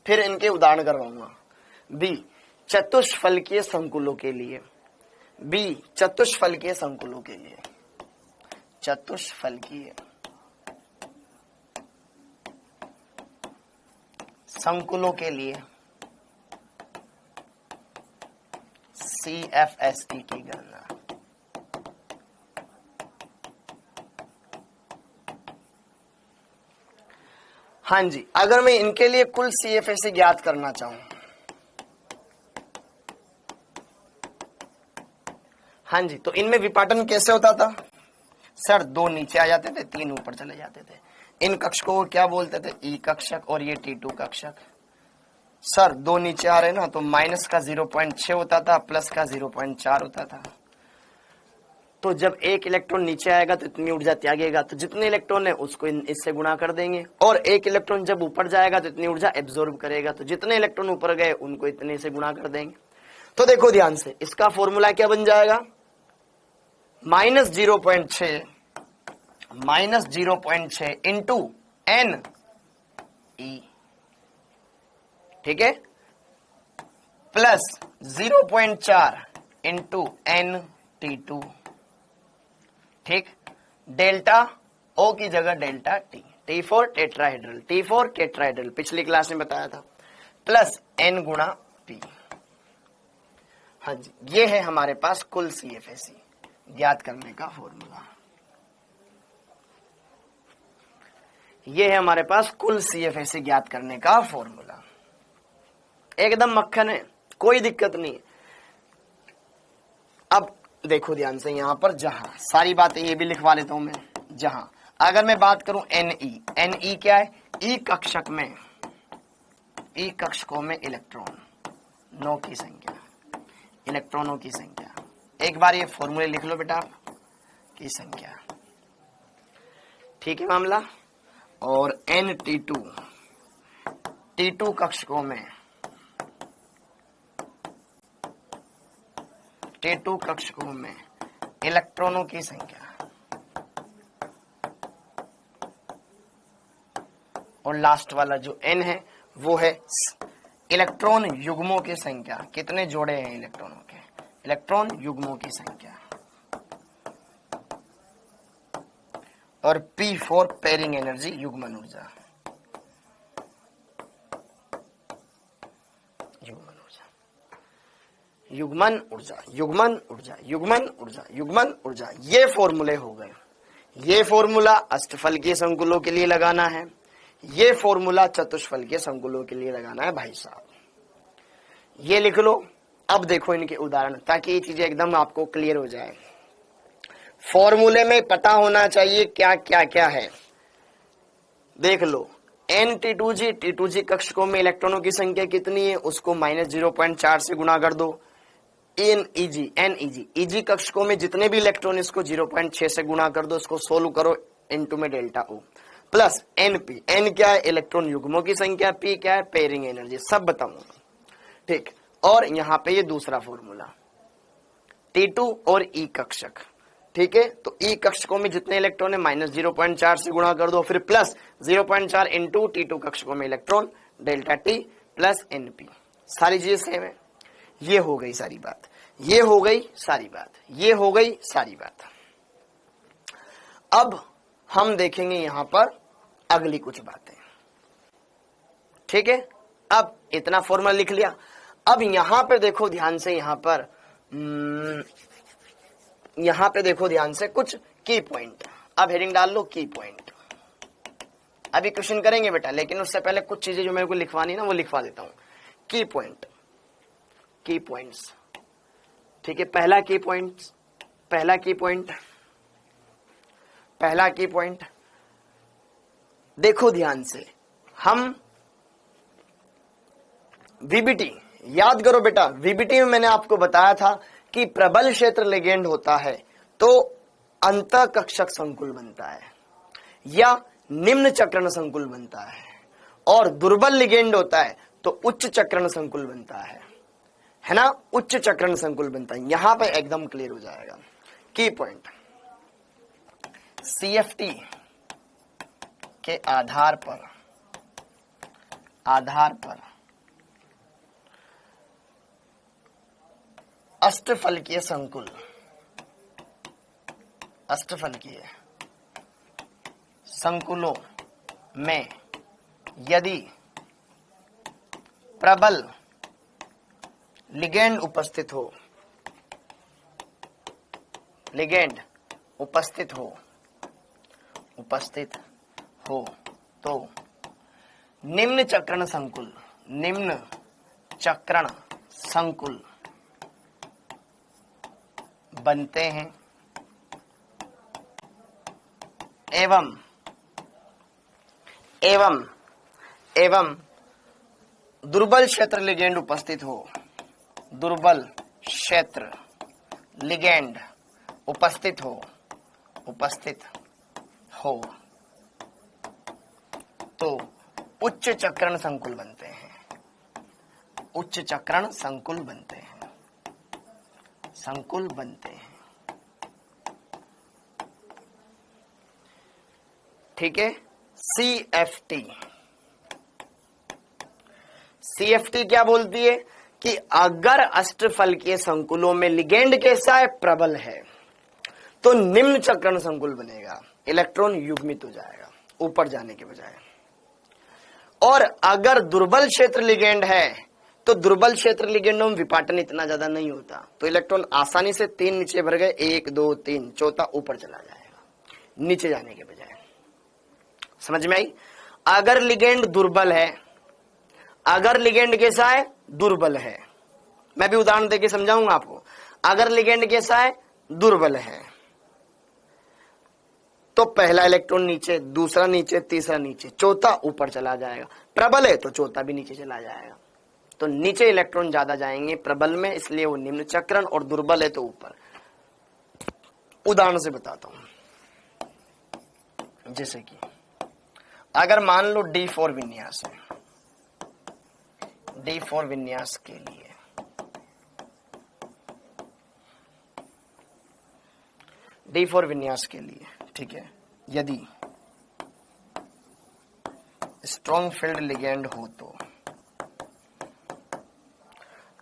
फिर इनके उदाहरण करवाऊंगा। बी चतुष्फलकीय संकुलों के लिए, बी चतुष्फलकीय संकुलों के लिए, चतुष्फलकीय संकुलों के लिए CFSE की गणना। हाँ जी, अगर मैं इनके लिए कुल CFSE ज्ञात करना चाहूं, हाँ जी, तो इनमें विपाटन कैसे होता था सर, 2 नीचे आ जाते थे, 3 ऊपर चले जाते थे। इन कक्षकों को क्या बोलते थे, E कक्षक, और ये T2 कक्षक। सर 2 नीचे आ रहे ना, तो माइनस का 0.6 होता था, प्लस का 0.4 होता था। तो जब एक इलेक्ट्रॉन नीचे आएगा तो इतनी ऊर्जा त्यागेगा, तो जितने इलेक्ट्रॉन है उसको इससे गुणा कर देंगे, और एक इलेक्ट्रॉन जब ऊपर जाएगा तो इतनी ऊर्जा एब्जॉर्ब करेगा, तो जितने इलेक्ट्रॉन ऊपर गए उनको इतने से गुणा कर देंगे। तो देखो ध्यान से, इसका फॉर्मूला क्या बन जाएगा, -0.6 इंटू NE, ठीक है, प्लस 0.4 इंटू NT2, ठीक। डेल्टा O की जगह delta T4 tetrahedral, T4 tetrahedral पिछली क्लास में बताया था, प्लस N गुणा P। हाँ जी, ये है हमारे पास कुल CFSE ज्ञात करने का फॉर्मूला। ये है हमारे पास कुल CFSE ज्ञात करने का फॉर्मूला। एकदम मक्खन है, कोई दिक्कत नहीं। अब देखो ध्यान से, यहां पर जहां सारी बातें ये भी लिखवा लेता हूं मैं। जहां अगर मैं बात करूं Ne क्या है? ई कक्षक में, ई कक्षकों में इलेक्ट्रॉनों की संख्या, इलेक्ट्रॉनों की संख्या। एक बार ये फॉर्मूले लिख लो बेटा, की संख्या, ठीक है मामला। और NT2, T2 कक्षकों में, T2 कक्षकों में इलेक्ट्रॉनों की संख्या, और लास्ट वाला जो N है वो है इलेक्ट्रॉन युग्मों की संख्या। कितने जोड़े हैं इलेक्ट्रॉनों के? इलेक्ट्रॉन युग्मों की संख्या। और P4 पेयरिंग एनर्जी, युग्मन ऊर्जा, युग्मन ऊर्जा, युग्मन ऊर्जा, युग्मन ऊर्जा, युग्मन ऊर्जा, युग्मन ऊर्जा। ये फॉर्मूले हो गए। ये फॉर्मूला अष्टफलकीय संकुलों के लिए लगाना है, ये फॉर्मूला चतुष्फलकीय संकुलों के लिए लगाना है भाई साहब। ये लिख लो। अब देखो इनके उदाहरण, ताकि ये चीजें एकदम आपको क्लियर हो जाए। फॉर्मूले में पता होना चाहिए क्या क्या क्या है। देख लो, NT2G, T2G कक्षकों में इलेक्ट्रॉनों की संख्या कितनी है, उसको -0.4 से गुणा कर दो। NEG, EG कक्षकों में जितने भी इलेक्ट्रॉन, इसको 0.6 से गुणा कर दो, इसको सोल्व करो, N2 में delta O, plus NP, N क्या है? इलेक्ट्रॉन युग्मों की संख्या, P क्या है? पेयरिंग एनर्जी, सब बताऊंगा, ठीक। और यहां पे ये दूसरा फॉर्मूला, T2 और E कक्षक, ठीक है। तो E कक्षकों में जितने इलेक्ट्रॉन है -0.4 से गुणा कर दो, फिर प्लस 0.4 इंटू T2 कक्षकों में electron, delta T plus NP। सारी चीजें सेम है। ये हो गई सारी बात, ये हो गई सारी बात, ये हो गई सारी बात। अब हम देखेंगे यहां पर अगली कुछ बातें, ठीक है। अब इतना फॉर्मूला लिख लिया। अब यहां पे देखो ध्यान से, यहां पे देखो ध्यान से कुछ की पॉइंट। अब हेडिंग डाल लो की पॉइंट। अभी क्वेश्चन करेंगे बेटा, लेकिन उससे पहले कुछ चीजें जो मेरे को लिखवानी ना, वो लिखवा देता हूं। की पॉइंट, की पॉइंट्स, ठीक है। पहला की पॉइंट, पहला की पॉइंट, पहला की पॉइंट देखो ध्यान से। हम VBT याद करो बेटा, VBT में मैंने आपको बताया था कि प्रबल क्षेत्र लिगेंड होता है तो अंतः कक्षक संकुल बनता है या निम्न चक्रण संकुल बनता है, और दुर्बल लिगेंड होता है तो उच्च चक्रण संकुल बनता है ना, उच्च चक्रण संकुल बनता है। यहां पे एकदम क्लियर हो जाएगा। की पॉइंट, CFT के आधार पर अष्टफलकीय संकुल, अष्टफलकीय संकुलों में यदि प्रबल लिगेंड उपस्थित हो, लिगेंड उपस्थित हो तो निम्न चक्रण संकुल, निम्न चक्रण संकुल बनते हैं, एवं दुर्बल क्षेत्र लिगेंड उपस्थित हो, दुर्बल क्षेत्र लिगेंड उपस्थित हो तो उच्च चक्रण संकुल बनते हैं, उच्च चक्रण संकुल बनते हैं, संकुल बनते हैं, ठीक है। CFT क्या बोलती है कि अगर अष्टफलकीय संकुलों में लिगेंड कैसा है, प्रबल है, तो निम्न चक्रण संकुल बनेगा, इलेक्ट्रॉन युग्मित हो जाएगा ऊपर जाने के बजाय। और अगर दुर्बल क्षेत्र लिगेंड है तो दुर्बल क्षेत्र लिगेंडों में विपाटन इतना ज्यादा नहीं होता, तो इलेक्ट्रॉन आसानी से 3 नीचे भर गए, 1 2 3, चौथा ऊपर चला जाएगा नीचे जाने के बजाय। समझ में आई? अगर लिगेंड दुर्बल है, अगर लिगेंड कैसा है, दुर्बल है, मैं भी उदाहरण देके समझाऊंगा आपको। अगर लिगेंड कैसा है, दुर्बल है, तो पहला इलेक्ट्रॉन नीचे, दूसरा नीचे, तीसरा नीचे, चौथा ऊपर चला जाएगा। प्रबल है तो चौथा भी नीचे चला जाएगा। तो नीचे इलेक्ट्रॉन ज्यादा जाएंगे प्रबल में, इसलिए वो निम्न चक्रण, और दुर्बल है तो ऊपर। उदाहरण से बताता हूं, जैसे कि अगर मान लो D4 विन्यास है, D4 विन्यास के लिए D4 विन्यास के लिए, ठीक है, यदि स्ट्रॉन्ग फील्ड लिगेंड हो तो,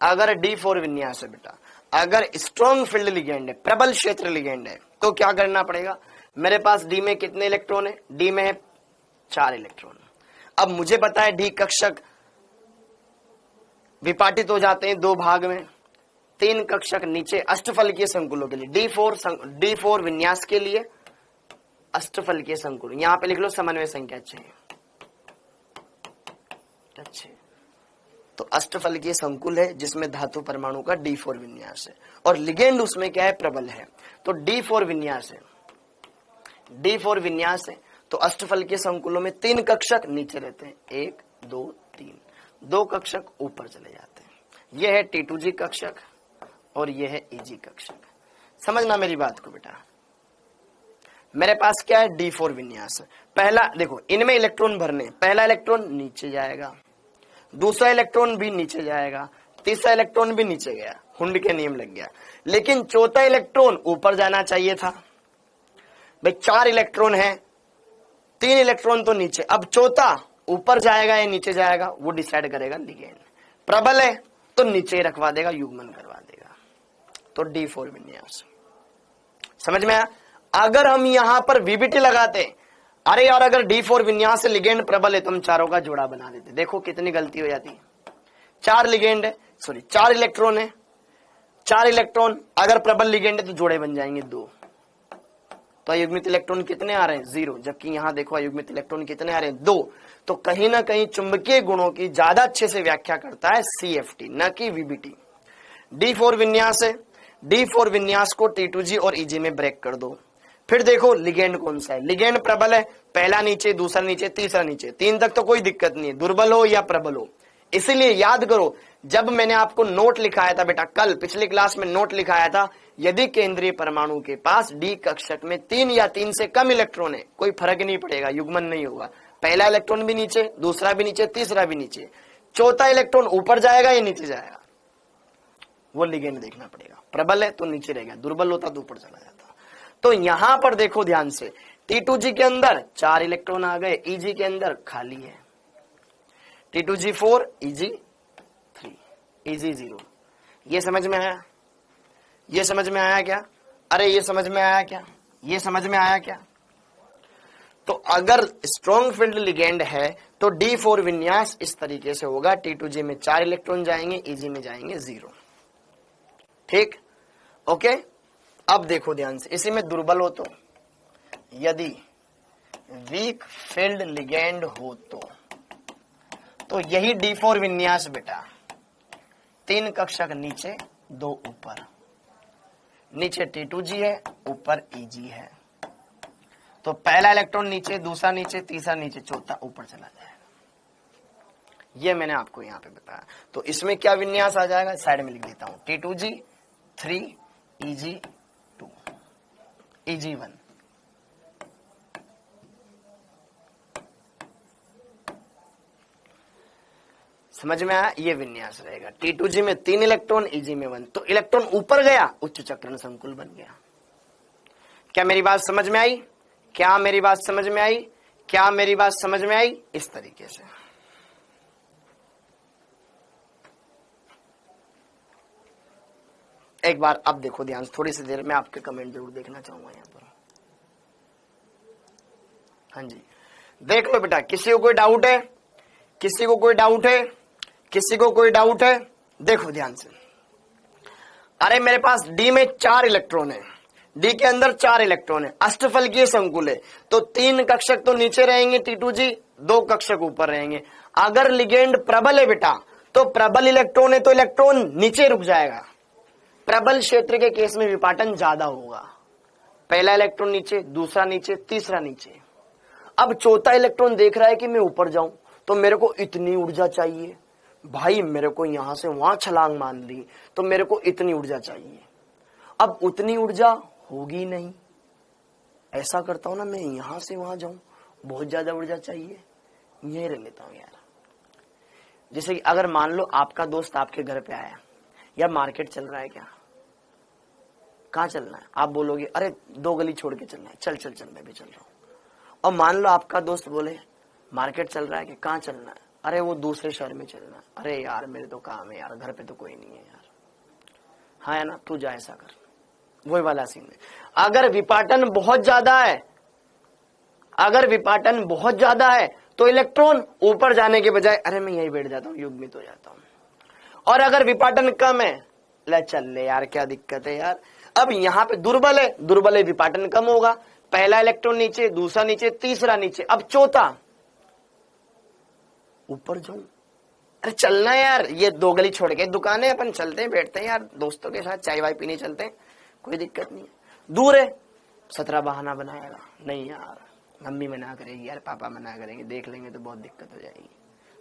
अगर D4 विन्यास है बेटा, अगर स्ट्रॉन्ग फील्ड लिगेंड है, प्रबल क्षेत्र लिगेंड है, तो क्या करना पड़ेगा? मेरे पास D में कितने इलेक्ट्रॉन है? D में है 4 इलेक्ट्रॉन। अब मुझे पता है D कक्षक विपाटित हो जाते हैं 2 भाग में, 3 कक्षक नीचे अष्टफलकीय संकुलों के लिए, D4 विन्यास के लिए अष्टफलकीय संकुल, यहां पे लिख लो समन्वय संख्या 6। तो अष्टफलकीय संकुल है जिसमें धातु परमाणु का D4 विन्यास है, और लिगेंड उसमें क्या है? प्रबल है। तो D4 विन्यास है, D4 विन्यास है, तो अष्टफलकीय संकुलों में 3 कक्षक नीचे रहते हैं, 1 2 3, 2 कक्षक ऊपर चले जाते हैं। यह है T2G कक्षक और यह है EG कक्षक। समझना मेरी बात को बेटा। मेरे पास क्या है? D4 विन्यास। पहला देखो, इनमें इलेक्ट्रॉन भरने, पहला इलेक्ट्रॉन नीचे जाएगा, दूसरा इलेक्ट्रॉन भी नीचे जाएगा, तीसरा इलेक्ट्रॉन भी नीचे गया, हुंड के नियम लग गया। लेकिन चौथा इलेक्ट्रॉन ऊपर जाना चाहिए था। भाई 4 इलेक्ट्रॉन है, 3 इलेक्ट्रॉन तो नीचे, अब चौथा ऊपर जाएगा या नीचे जाएगा, वो डिसाइड करेगा लिगेंड। प्रबल है तो नीचे रखवा देगा, युग्मन करवा देगा। तो D4 विन्यास। समझ में आया? अगर हम यहां पर VBT लगाते, अरे यार अगर D4 विन्यास से लिगेंड प्रबल है तो हम चारों का जोड़ा बना देते। देखो कितनी गलती हो जाती है। 4 लिगेंड है, सॉरी 4 इलेक्ट्रॉन है, 4 इलेक्ट्रॉन अगर प्रबल लिगेंड है तो जोड़े बन जाएंगे 2। तो अयुग्मित इलेक्ट्रॉन कितने आ रहे हैं? 0। जबकि यहां देखो अयुग्मित इलेक्ट्रॉन कितने आ रहे हैं? 2। तो कहीं ना कहीं चुंबकीय गुणों की ज्यादा अच्छे से व्याख्या करता है CFT, न कि VBT। D4 विन्यास है, D4 विन्यास को T2G और EG में ब्रेक कर दो। फिर देखो लिगेंड कौन सा है। लिगेंड प्रबल है, पहला नीचे, दूसरा नीचे, तीसरा नीचे, 3 तक तो कोई दिक्कत नहीं है, दुर्बल हो या प्रबल हो। इसीलिए याद करो, जब मैंने आपको नोट लिखाया था बेटा, कल पिछली क्लास में नोट लिखाया था, यदि केंद्रीय परमाणु के पास D कक्षक में 3 या 3 से कम इलेक्ट्रॉन है, कोई फर्क नहीं पड़ेगा, युग्मन नहीं होगा। पहला इलेक्ट्रॉन भी नीचे, दूसरा भी नीचे, तीसरा भी नीचे, चौथा इलेक्ट्रॉन ऊपर जाएगा या नीचे जाएगा, वो लिगेंड देखना पड़ेगा। प्रबल है तो नीचे रहेगा, दुर्बल होता तो ऊपर चला जाता। तो यहां पर देखो ध्यान से, T2G के अंदर 4 इलेक्ट्रॉन आ गए, EG के अंदर खाली है। T2G 4, EG 3, EG 0। ये समझ में आया? ये समझ में आया क्या? अरे ये समझ में आया क्या? ये समझ में आया क्या? तो अगर स्ट्रॉन्ग फील्ड लिगेंड है तो D4 विन्यास इस तरीके से होगा, T2G में 4 इलेक्ट्रॉन जाएंगे, EG में जाएंगे 0। ठीक, ओके। अब देखो ध्यान से, इसी में दुर्बल हो यदि वीक फील्ड लिगेंड हो तो यही D4 विन्यास बेटा, 3 कक्षक नीचे, 2 ऊपर, नीचे T2G है, ऊपर EG है। तो पहला इलेक्ट्रॉन नीचे, दूसरा नीचे, तीसरा नीचे, चौथा ऊपर चला जाएगा। ये मैंने आपको यहां पे बताया। तो इसमें क्या विन्यास आ जाएगा, साइड में लिख देता हूं, T2G 3, EG 2, EG 1। समझ में आया? ये विन्यास रहेगा। T2G में 3 इलेक्ट्रॉन, EG में 1। तो इलेक्ट्रॉन ऊपर गया, उच्च चक्रण संकुल बन गया। क्या मेरी बात समझ में आई? क्या मेरी बात समझ में आई? क्या मेरी बात समझ में आई? इस तरीके से एक बार अब देखो ध्यान से, थोड़ी सी देर में आपके कमेंट जरूर देखना चाहूंगा यहाँ पर। हाँ जी, देख लो बेटा, किसी को कोई डाउट है? किसी को कोई डाउट है? किसी को कोई डाउट है? देखो ध्यान से। अरे मेरे पास डी में 4 इलेक्ट्रॉन है, डी के अंदर 4 इलेक्ट्रॉन है, अष्टफलकीय संकुल है, तो 3 कक्षक तो नीचे रहेंगे टीटू जी, 2 कक्षक ऊपर रहेंगे। अगर लिगेंड प्रबल है बेटा, तो प्रबल इलेक्ट्रॉन है तो इलेक्ट्रॉन नीचे रुक जाएगा। प्रबल क्षेत्र के केस में विपाटन ज्यादा होगा, पहला इलेक्ट्रॉन नीचे, दूसरा नीचे, तीसरा नीचे। अब चौथा इलेक्ट्रॉन देख रहा है कि मैं ऊपर जाऊं, तो मेरे को इतनी ऊर्जा चाहिए भाई, मेरे को यहां से वहां छलांग मान ली तो मेरे को इतनी ऊर्जा चाहिए। अब उतनी ऊर्जा होगी नहीं, ऐसा करता हूं ना, मैं यहां से वहां जाऊं, बहुत ज्यादा ऊर्जा चाहिए, यही रह लेता हूं यार। जैसे कि अगर मान लो आपका दोस्त आपके घर पे आया, यार मार्केट चल रहा है क्या? कहाँ चलना है? आप बोलोगे अरे 2 गली छोड़ के चलना है, चल चल चल मैं भी चल रहा हूं। और मान लो आपका दोस्त बोले मार्केट चल रहा है कि कहाँ चलना है? अरे वो दूसरे शहर में चलना है। अरे यार मेरे तो काम है यार, घर पे तो कोई नहीं है यार। हाँ है ना, तू जा, ऐसा कर, वही वाला सीन है। अगर विपाटन बहुत ज्यादा है, अगर विपाटन बहुत ज्यादा है तो इलेक्ट्रॉन ऊपर जाने के बजाय अरे मैं यही बैठ जाता हूँ, युग्मित हो जाता हूँ। और अगर विपाटन कम है, ले चल ले यार, क्या दिक्कत है यार। अब यहाँ पे दुर्बल है, विपाटन कम होगा, पहला इलेक्ट्रॉन नीचे, दूसरा नीचे, तीसरा नीचे, अब चौथा ऊपर जाऊं। अरे चलना यार, ये 2 गली छोड़ के दुकान है, अपन चलते हैं, बैठते हैं यार दोस्तों के साथ, चाय वाय पीने चलते हैं, कोई दिक्कत नहीं है। दूर है, 17 बहाना बनाएगा, नहीं यार मम्मी मना करेगी यार, पापा मना करेंगे, देख लेंगे तो बहुत दिक्कत हो जाएगी।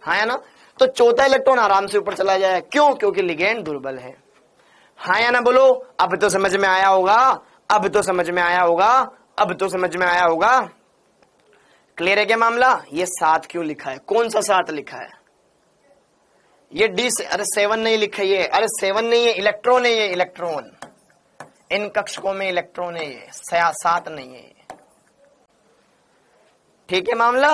हाँ है ना, तो चौथा इलेक्ट्रॉन आराम से ऊपर चला जाए, क्यों? क्योंकि लिगेंड दुर्बल है। हाँ या ना बोलो, अब तो समझ में आया होगा, अब तो समझ में आया होगा, अब तो समझ में आया होगा। क्लियर है क्या मामला? ये 7 क्यों लिखा है? कौन सा 7 लिखा है? ये डी से, अरे 7 नहीं लिखा ये, अरे 7 नहीं है, इलेक्ट्रॉन है ये, इलेक्ट्रॉन। इन कक्षकों में इलेक्ट्रॉन है ये, 7 नहीं है। ठीक है मामला?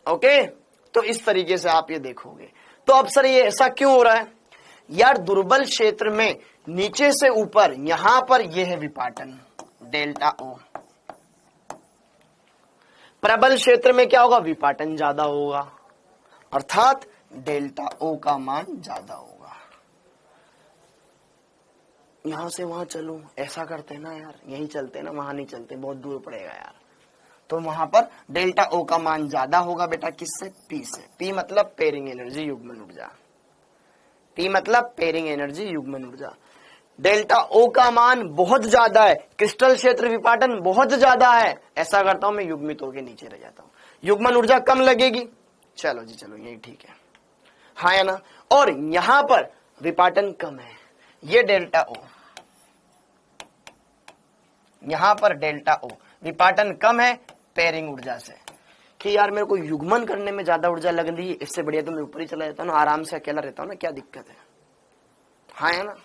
ओके, तो इस तरीके से आप ये देखोगे। तो अब सर ये ऐसा क्यों हो रहा है यार? दुर्बल क्षेत्र में नीचे से ऊपर, यहां पर यह है विपाटन डेल्टा ओ। प्रबल क्षेत्र में क्या होगा? विपाटन ज्यादा होगा, अर्थात डेल्टा ओ का मान ज्यादा होगा। यहां से वहां चलूं, ऐसा करते ना यार, यहीं चलते ना, वहां नहीं चलते, बहुत दूर पड़ेगा यार। तो वहां पर डेल्टा ओ का मान ज्यादा होगा बेटा, किससे? पी से। पी मतलब पेयरिंग एनर्जी, युग्मन ऊर्जा। पी मतलब पेयरिंग एनर्जी, युग्मन ऊर्जा। डेल्टा ओ का मान बहुत ज्यादा है, क्रिस्टल क्षेत्र विपाटन बहुत ज्यादा है, ऐसा करता हूं मैं युग्मित होकर नीचे रह जाता हूं, युग्मन ऊर्जा कम लगेगी। चलो जी चलो, यही ठीक है। हाँ या ना? और यहां पर विपाटन कम है, ये डेल्टा ओ, यहां पर डेल्टा ओ, विपाटन कम है पेयरिंग ऊर्जा से, कि यार मेरे को युग्मन करने में ज्यादा ऊर्जा लग रही है, इससे बढ़िया तो मैं ऊपर ही चला जाता हूँ ना, आराम से अकेला रहता हूँ ना, क्या दिक्कत है। हाँ है ना,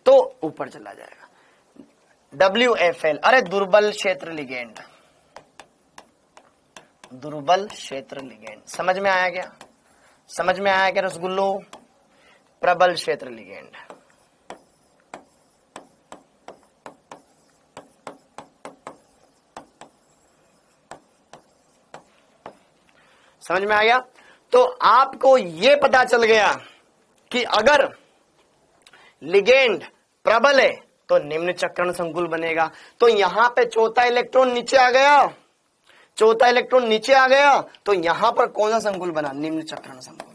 तो ऊपर चला जाएगा। WFL, अरे दुर्बल क्षेत्र लिगेंड, दुर्बल क्षेत्र लिगेंड, समझ में आया क्या? समझ में आया क्या रसगुल्लो? प्रबल क्षेत्र लिगेंड, समझ में आ गया? तो आपको ये पता चल गया कि अगर लिगेंड प्रबल है तो निम्न चक्रण संकुल बनेगा। तो यहां पे चौथा इलेक्ट्रॉन नीचे आ गया, चौथा इलेक्ट्रॉन नीचे आ गया, तो यहां पर कौन सा संकुल बना? निम्न चक्रण संकुल।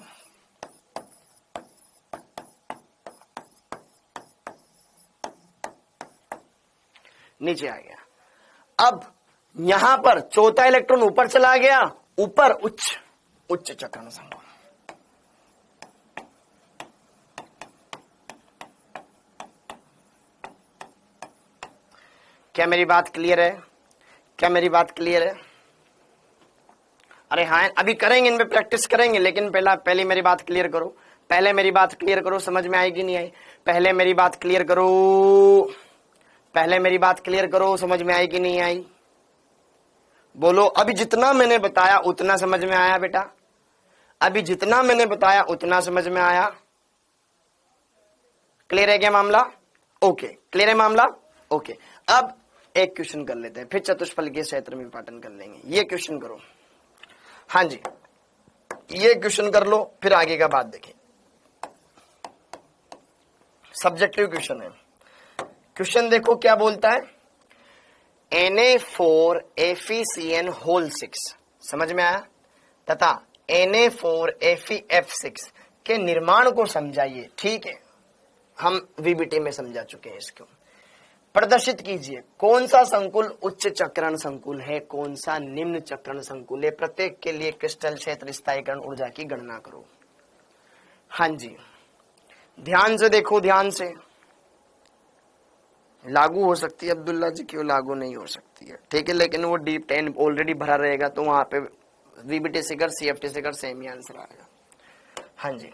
नीचे आ गया। अब यहां पर चौथा इलेक्ट्रॉन ऊपर चला गया, ऊपर उच्च चक्रण संकुल। क्या मेरी बात क्लियर है? क्या मेरी बात क्लियर है? अरे हाँ, अभी करेंगे, इन पे प्रैक्टिस करेंगे, लेकिन पहले मेरी बात क्लियर करो, पहले मेरी बात क्लियर करो, समझ में आएगी नहीं आई? पहले मेरी बात क्लियर करो, पहले मेरी बात क्लियर करो, समझ में आई कि नहीं आई? बोलो। अभी जितना मैंने बताया उतना समझ में आया बेटा? अभी जितना मैंने बताया उतना समझ में आया? क्लियर है क्या मामला? ओके, क्लियर है मामला? ओके, अब एक क्वेश्चन कर लेते हैं, फिर चतुष्फलकीय क्षेत्र में विपाटन कर लेंगे। ये क्वेश्चन करो। हाँ जी, ये क्वेश्चन कर लो, फिर आगे का बात देखें। सब्जेक्टिव क्वेश्चन है। क्वेश्चन देखो क्या बोलता है, Na4FeCN होल 6, समझ में आया, तथा Na4FeF6 के निर्माण को समझाइए। ठीक है, हम वीबीटी में समझा चुके हैं इसको। प्रदर्शित कीजिए कौन सा संकुल उच्च चक्रण संकुल है, कौन सा निम्न चक्रण संकुल है, प्रत्येक के लिए क्रिस्टल क्षेत्र स्थायीकरण ऊर्जा की गणना करो। हाँ जी, ध्यान से देखो, ध्यान से। लागू हो सकती है अब्दुल्ला जी, क्यों लागू नहीं हो सकती है? ठीक है, लेकिन वो डीप 10 ऑलरेडी भरा रहेगा, तो वहां पे वीबीटी से कर, सीएफटी से कर, सेम ही आंसर आएगा। हाँ जी,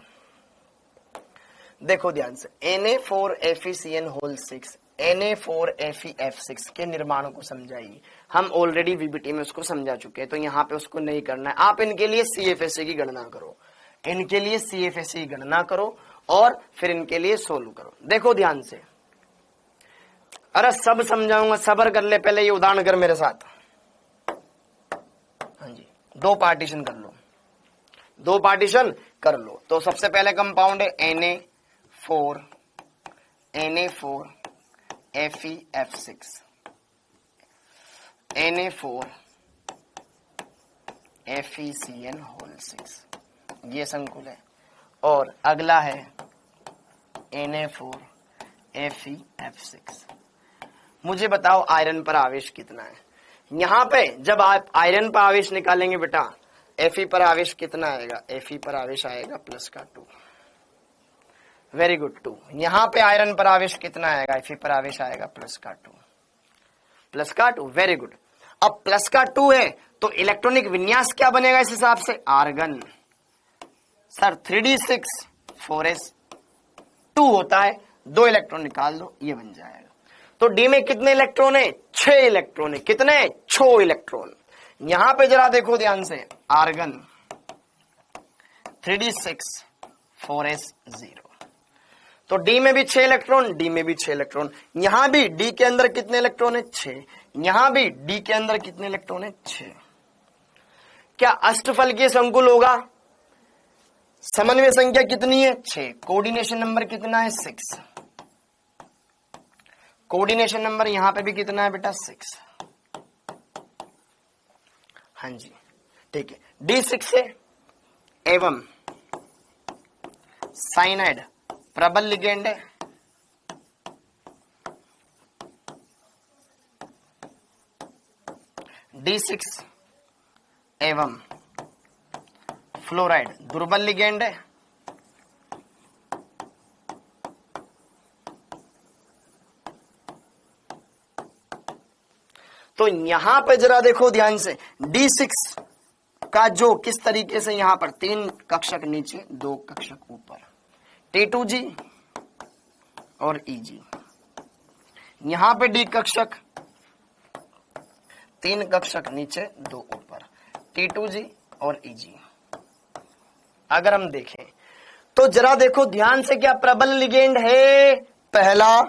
देखो ध्यान से, Na4FeCN होल 6, Na4FeF6 के निर्माण को समझाइए। हम ऑलरेडी वीबीटी में उसको समझा चुके हैं, तो यहाँ पे उसको नहीं करना है। आप इनके लिए CFSE की गणना करो, इनके लिए CFSE की गणना करो और फिर इनके लिए सोल्व करो। देखो ध्यान से, अरे सब समझाऊंगा, सबर कर ले, पहले ये उदाहरण कर मेरे साथ। हाँ जी, दो पार्टीशन कर लो, दो पार्टीशन कर लो। तो सबसे पहले कंपाउंड है Na4FeF6, Na4FeCN होल 6, ये संकुल है। और अगला है Na4FeF6। मुझे बताओ आयरन पर आवेश कितना है? यहां पे जब आप आयरन पर आवेश निकालेंगे बेटा, Fe पर आवेश कितना आएगा? Fe पर आवेश आएगा प्लस का 2। Very good, 2। यहां पे आयरन पर आवेश कितना आएगा? Fe पर आवेश आएगा प्लस का 2, प्लस का 2। Very good. अब प्लस का 2 है तो इलेक्ट्रॉनिक विन्यास क्या बनेगा इस हिसाब से? आर्गन। सर 3d6 4s2 होता है, 2 इलेक्ट्रॉन निकाल दो, ये बन जाएगा। तो डी में कितने इलेक्ट्रॉन है? 6 इलेक्ट्रॉन है। कितने? 6 इलेक्ट्रॉन। यहां पे जरा देखो ध्यान से, आर्गन 3d6 4s0। तो डी में भी 6 इलेक्ट्रॉन, डी में भी 6 इलेक्ट्रॉन। यहां भी डी के अंदर कितने इलेक्ट्रॉन है? 6। यहां भी डी के अंदर कितने इलेक्ट्रॉन है? 6। क्या अष्टफलकीय संकुल होगा? समन्वय संख्या कितनी है? 6। कोऑर्डिनेशन नंबर कितना है? 6। कोऑर्डिनेशन नंबर यहां पे भी कितना है बेटा? 6। हाँ जी, ठीक है। D6 से एवं साइनाइड प्रबल लिगेंड है, D6 एवं फ्लोराइड दुर्बल लिगेंड है, तो यहां पे जरा देखो ध्यान से, D6 का जो किस तरीके से यहां पर 3 कक्षक नीचे 2 कक्षक ऊपर, T2G और EG। यहां पे D कक्षक 3 कक्षक नीचे 2 ऊपर, T2G और EG। अगर हम देखें तो जरा देखो ध्यान से, क्या प्रबल लिगेंड है? पहला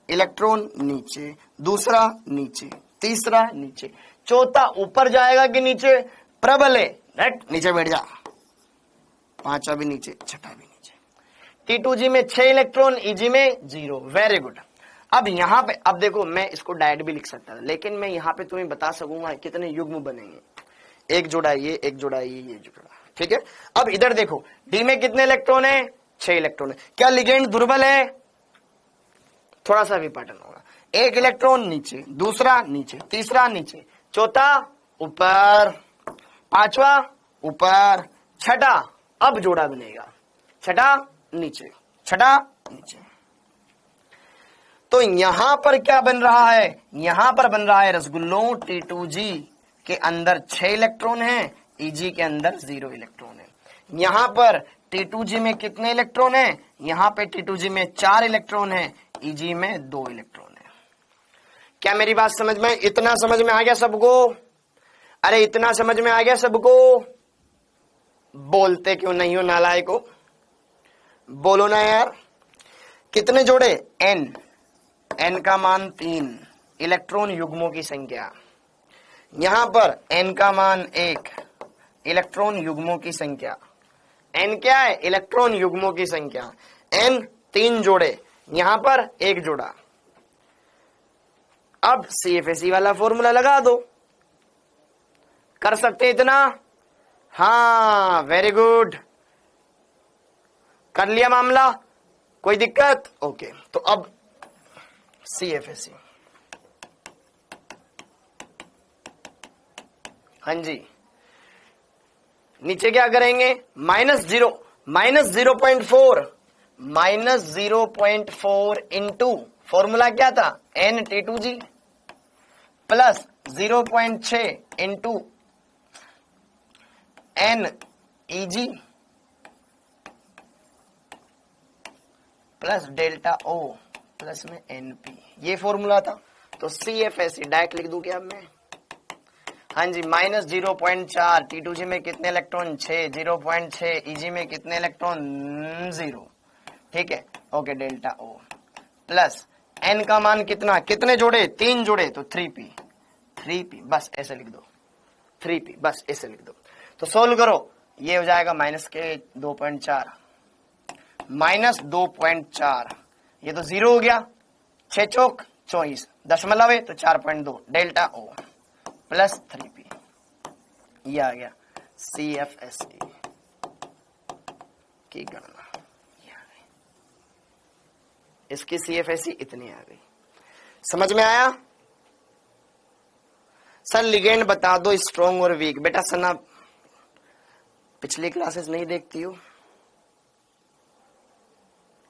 इलेक्ट्रॉन नीचे, दूसरा नीचे, तीसरा नीचे, चौथा ऊपर जाएगा कि नीचे? प्रबल है, राइट, नीचे बैठ जा। पांचवा भी नीचे, छठा भी नीचे। T2G में 6 इलेक्ट्रॉन, EG में 0। Very good. अब यहां पे, अब देखो मैं इसको डायरेक्ट भी लिख सकता था, लेकिन मैं यहां पे तुम्हें बता सकूंगा कितने युग्म बनेंगे। एक जोड़ा ये, एक जोड़ा ये जोड़ा, ठीक है। अब इधर देखो, डी में कितने इलेक्ट्रॉन है? 6 इलेक्ट्रॉन है। क्या लिगेंड दुर्बल है? थोड़ा सा विपाटन होगा। एक इलेक्ट्रॉन नीचे, दूसरा नीचे, तीसरा नीचे, चौथा ऊपर, पांचवा ऊपर, छठा अब जोड़ा बनेगा, छठा नीचे, छठा नीचे। तो यहां पर क्या बन रहा है? यहां पर बन रहा है रसगुल्लों, T2G के अंदर 6 इलेक्ट्रॉन है, EG के अंदर 0 इलेक्ट्रॉन है। यहां पर T2G में कितने इलेक्ट्रॉन है? यहां पे T2G में 4 इलेक्ट्रॉन है, EG में 2 इलेक्ट्रॉन है। क्या मेरी बात समझ में? इतना समझ में आ गया सबको? अरे इतना समझ में आ गया सबको? बोलते क्यों नहीं हो नालायको? बोलो ना यार। कितने जोड़े, n, n का मान 3, इलेक्ट्रॉन युग्मों की संख्या। यहां पर n का मान 1, इलेक्ट्रॉन युग्मों की संख्या। n क्या है, इलेक्ट्रॉन युग्मों की संख्या। n 3 जोड़े, यहां पर 1 जोड़ा। अब CFSE वाला फॉर्मूला लगा दो। कर सकते इतना? हाँ, वेरी गुड, कर लिया मामला, कोई दिक्कत? ओके, तो अब CFSE, हाँ जी, नीचे क्या करेंगे, -0.4 इंटू फॉर्मूला क्या था, NT2G plus 0.6 into NEG plus delta O plus में NP, ये फॉर्मूला था। तो CFSE डायरेक्ट लिख दूं क्या अब मैं? हाँ जी, -0.4, T2G में कितने इलेक्ट्रॉन, 6, 0.6 EG में कितने इलेक्ट्रॉन, 0, ठीक है, okay, delta O plus n का मान कितना, कितने जोड़े, 3 जोड़े, तो 3p, बस ऐसे लिख दो, 3p, बस ऐसे लिख दो। तो सोल्व करो, ये हो जाएगा -2.4, -2.4, ये तो 0 हो गया, 6 चौक 24, दशमलव है तो 4.2, डेल्टा O प्लस 3p, ये आ गया CFSE की गणना, ये आ गई, इसकी CFSE इतनी आ गई। समझ में आया? सर लिगेंड बता दो स्ट्रॉन्ग और वीक। बेटा सना पिछली क्लासेस नहीं देखती हो,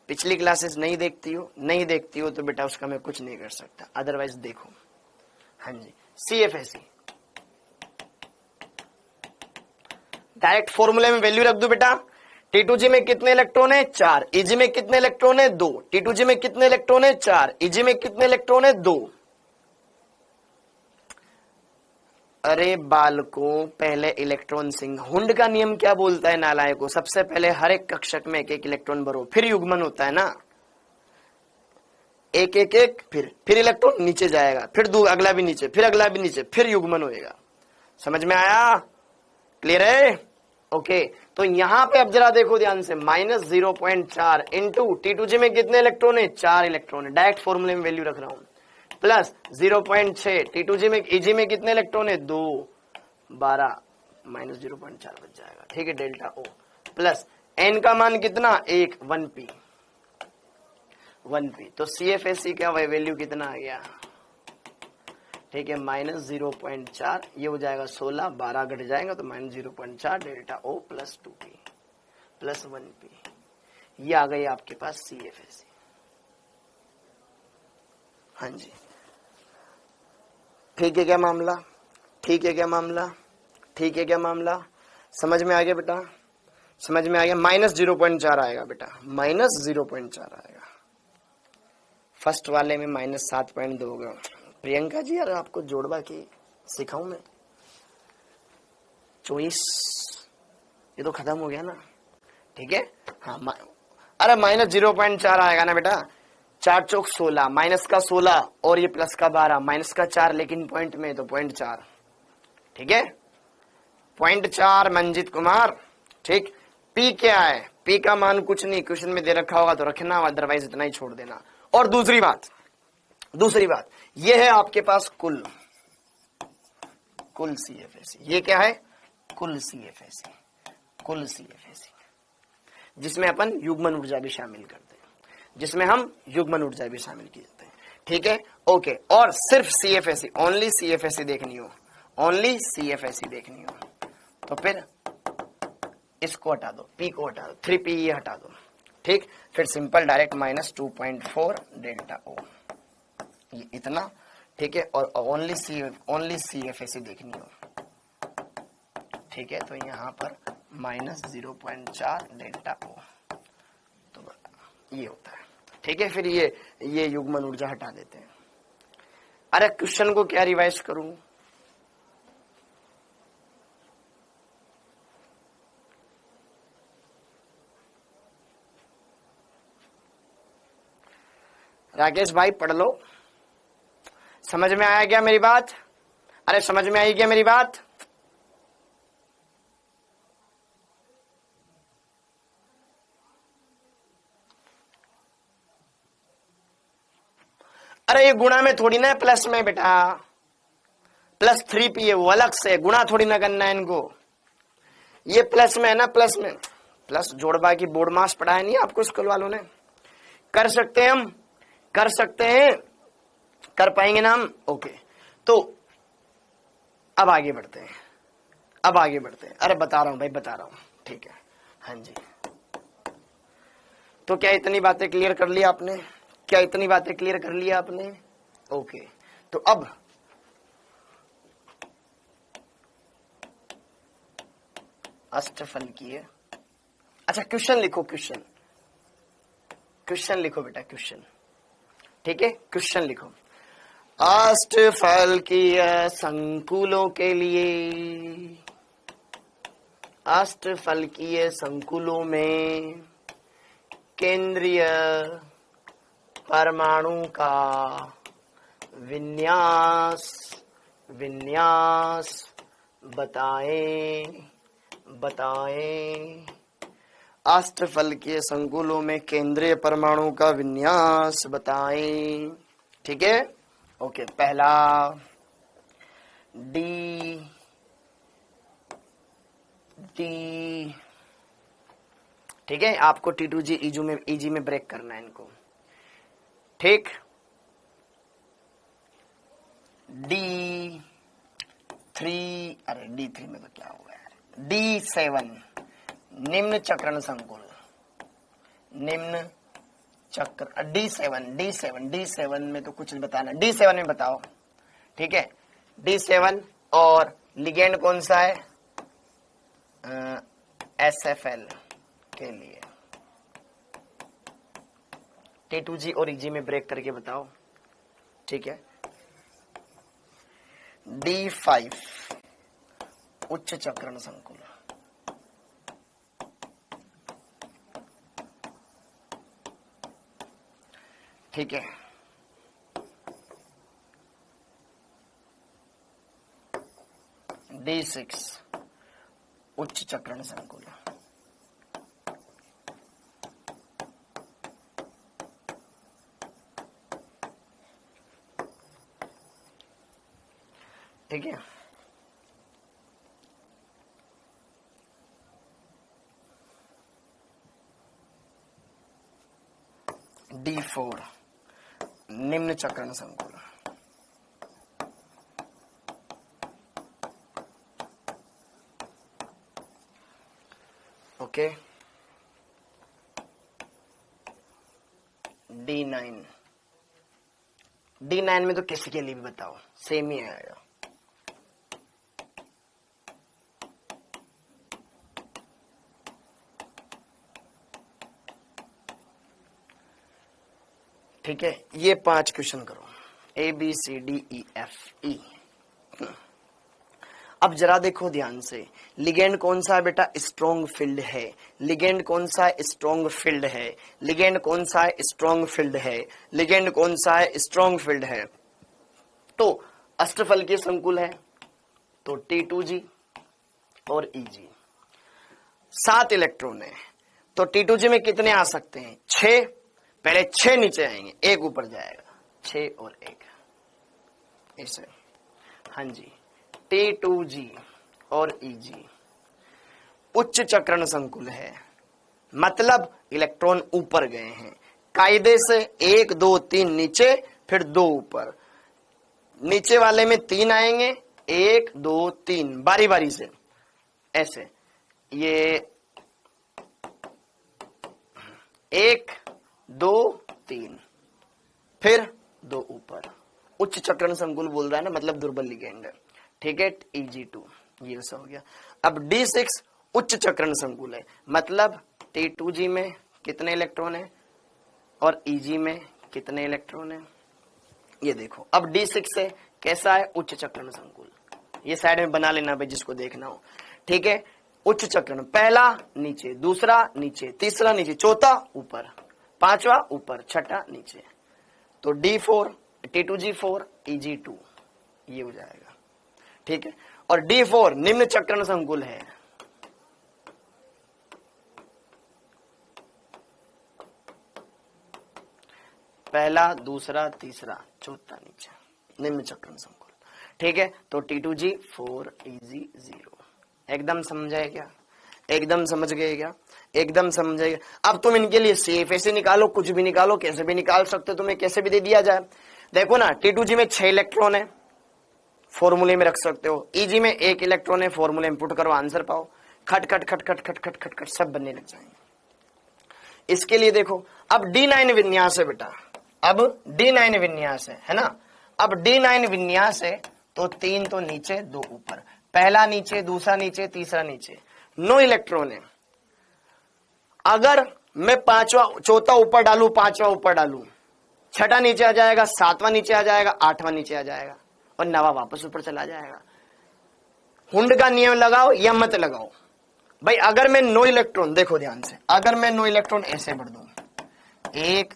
पिछली क्लासेस नहीं देखती हो तो बेटा उसका मैं कुछ नहीं कर सकता, अदरवाइज देखो। हाँ जी, CFSE डायरेक्ट फॉर्मूले में वैल्यू रख दो बेटा। T2G में कितने इलेक्ट्रॉन है, 4, EG में कितने इलेक्ट्रॉन है, 2, T2G में कितने इलेक्ट्रॉन है, 4, EG में कितने इलेक्ट्रॉन है, 2। अरे बालकों, पहले इलेक्ट्रॉन सिंक, हुंड का नियम क्या बोलता है नालायकों, सबसे पहले हर एक कक्षक में एक एक इलेक्ट्रॉन भरो, फिर युग्मन होता है ना, एक एक एक, फिर इलेक्ट्रॉन नीचे जाएगा, फिर अगला भी नीचे, फिर अगला भी नीचे, फिर युग्मन होएगा। समझ में आया? क्लियर है? ओके, तो यहां पे अब जरा देखो ध्यान से, -0.4 इंटू T2G में कितने इलेक्ट्रॉन है, 4 इलेक्ट्रॉन है, डायरेक्ट फॉर्मूले में वैल्यू रख रहा हूं, प्लस 0.6 T2G में, EG में कितने इलेक्ट्रॉन है, 2, 12, -0.4 बच जाएगा, ठीक है, डेल्टा O प्लस n का मान कितना, 1, 1p, तो CFSE का वैल्यू कितना आ गया, ठीक है, -0.4, ये हो जाएगा 16, 12 घट जाएगा तो -0.4 delta O plus 2p plus 1p, ये आ गई आपके पास CFSE। हाँ जी, ठीक है क्या मामला, ठीक है क्या मामला, ठीक है क्या मामला, समझ में आ गया बेटा, समझ में आ गया। -0.4 आएगा बेटा, -0.4 आएगा, फर्स्ट वाले में -7.2 होगा। प्रियंका जी यार आपको जोड़वा के सिखाऊं मैं, 24, ये तो खत्म हो गया ना, ठीक है, हाँ, अरे -0.4 आएगा ना बेटा, 4 चौक 16, माइनस का 16 और ये प्लस का 12, माइनस का 4 लेकिन पॉइंट में, तो 0.4, ठीक है, 0.4 मंजित कुमार, ठीक। P क्या है, P का मान कुछ नहीं, क्वेश्चन में दे रखा होगा तो रखना, अदरवाइज इतना ही छोड़ देना। और दूसरी बात ये है आपके पास कुल CFSE, ये क्या है, कुल CFSE, जिसमें अपन युग्मन ऊर्जा भी शामिल करते हैं, जिसमें हम युग्मन ऊर्जा भी शामिल करते हैं, ठीक है, ओके। और सिर्फ CFSE, ओनली CFSE देखनी हो, ओनली CFSE देखनी हो तो फिर इसको हटा दो, P को हटा दो, 3p ये हटा दो, ठीक, फिर सिंपल डायरेक्ट -2.4 डेल्टा O, ये इतना, ठीक है, और ओनली CFSE देखनी हो, ठीक है, तो यहाँ पर -0.4 डेल्टा O, तो ये होता है, ठीक है। फिर ये युग्मन ऊर्जा हटा देते हैं। अरे क्वेश्चन को क्या रिवाइज करूं, राकेश भाई पढ़ लो। समझ में आया क्या मेरी बात? अरे समझ में आई क्या मेरी बात? अरे ये गुणा में थोड़ी ना है, प्लस में बेटा। +3p है वो अलग से, गुणा थोड़ी ना करना है इनको। ये प्लस में है ना, प्लस में। प्लस जोड़बा की बोर्ड मास पढ़ाया नहीं आपको स्कूल वालों ने? कर सकते हैं हम, कर सकते हैं, कर पाएंगे ना हम? ओके, तो अब आगे बढ़ते हैं, अब आगे बढ़ते हैं। अरे बता रहा हूं भाई, बता रहा हूं, ठीक है। हाँ जी, तो क्या इतनी बातें क्लियर कर ली आपने? क्या इतनी बातें क्लियर कर ली आपने? ओके, तो अब अष्टफलकीय, अच्छा क्वेश्चन लिखो, क्वेश्चन, क्वेश्चन लिखो बेटा, क्वेश्चन, ठीक है, क्वेश्चन लिखो। अष्टफलकीय संकुलों के लिए, अष्टफलकीय संकुलों में केंद्रीय परमाणु का विन्यास, विन्यास बताएं, बताएं। अष्टफलकीय संकुलों में केंद्रीय परमाणु का विन्यास बताएं, ठीक है। ओके, पहला डी, डी, ठीक है। आपको T2G EG में ब्रेक करना है इनको, ठीक। D3, अरे D3 में तो क्या हुआ यार, D7 निम्न चक्रण संकुल, निम्न चक्र, D7 में तो कुछ बताना, D7 में बताओ, ठीक है। D7 और लिगेंड कौन सा है? SFL के लिए। T2G और EG में ब्रेक करके बताओ, ठीक है। D5 उच्च चक्रण संकुल, ठीक है। D6 उच्च चक्रण संकुल, ठीक है। D4 निम्न चक्रण संकुल, ओके। D9 में तो किसी के लिए भी बताओ, सेम ही आएगा, ठीक है। ये 5 क्वेश्चन करो, ABCDEFE। अब जरा देखो ध्यान से, लिगेंड कौन सा है बेटा? स्ट्रॉन्ग फील्ड है। लिगेंड कौन सा है? स्ट्रॉन्ग फील्ड है। लिगेंड कौन सा है? स्ट्रॉन्ग फील्ड है। लिगेंड कौन सा है? स्ट्रॉन्ग फील्ड है। तो अष्टफलकीय संकुल है, तो T2G और EG 7 इलेक्ट्रॉन है, तो T2G में कितने आ सकते हैं? 6। पहले 6 नीचे आएंगे, 1 ऊपर जाएगा, 6 और 1 ऐसे। हाँ जी, T2G और EG उच्च चक्रण संकुल है, मतलब इलेक्ट्रॉन ऊपर गए हैं कायदे से। 1 2 3 नीचे, फिर 2 ऊपर। नीचे वाले में 3 आएंगे, 1 2 3 बारी बारी से ऐसे। ये 1 2 3, फिर 2 ऊपर। उच्च चक्रण संकुल बोल रहा है ना, मतलब दुर्बल लिगेंड है, ठीक है। EG2 ये हो गया। अब D6 उच्च चक्रण संकुल है, मतलब T2G में कितने इलेक्ट्रॉन है और EG में कितने इलेक्ट्रॉन है, ये देखो। अब D6 से कैसा है? उच्च चक्रण संकुल। ये साइड में बना लेना भाई जिसको देखना हो, ठीक है। उच्च चक्रण, पहला नीचे, दूसरा नीचे, तीसरा नीचे, चौथा ऊपर, पांचवा ऊपर, छठा नीचे। तो D4 T2G4 EG2 ये हो जाएगा, ठीक है। और D4 निम्न चक्रण संकुल है, पहला दूसरा तीसरा चौथा नीचे निम्न चक्रण संकुल, ठीक है। तो T2G4 EG0 एकदम समझे क्या? एकदम समझ गए क्या? एकदम समझे। अब तुम इनके लिए सेफ ऐसे निकालो, कुछ भी निकालो, कैसे भी निकाल सकते हो, तुम्हें कैसे भी दे दिया जाए। देखो ना T2G में 6 इलेक्ट्रॉन है, फॉर्मूले में रख सकते हो। EG में 1 इलेक्ट्रॉन है, फॉर्मूले में पुट करो, आंसर पाओ। खट खट खट खट खट खट खट खट सब बनने लग जाएंगे। इसके लिए देखो अब D9 विन्यास है बेटा, अब D9 विन्यास है ना। अब D9 विन्यास है तो 3 तो नीचे 2 ऊपर, पहला नीचे दूसरा नीचे तीसरा नीचे, 9 इलेक्ट्रॉन है। अगर मैं चौथा ऊपर डालू, पांचवा ऊपर डालू, छठा नीचे आ जाएगा, सातवां नीचे आ जाएगा, आठवां नीचे आ जाएगा और नवा वापस ऊपर चला जाएगा। हुंड का नियम लगाओ या मत लगाओ भाई। अगर मैं 9 इलेक्ट्रॉन, देखो ध्यान से, अगर मैं 9 इलेक्ट्रॉन ऐसे बढ़ दूं, 1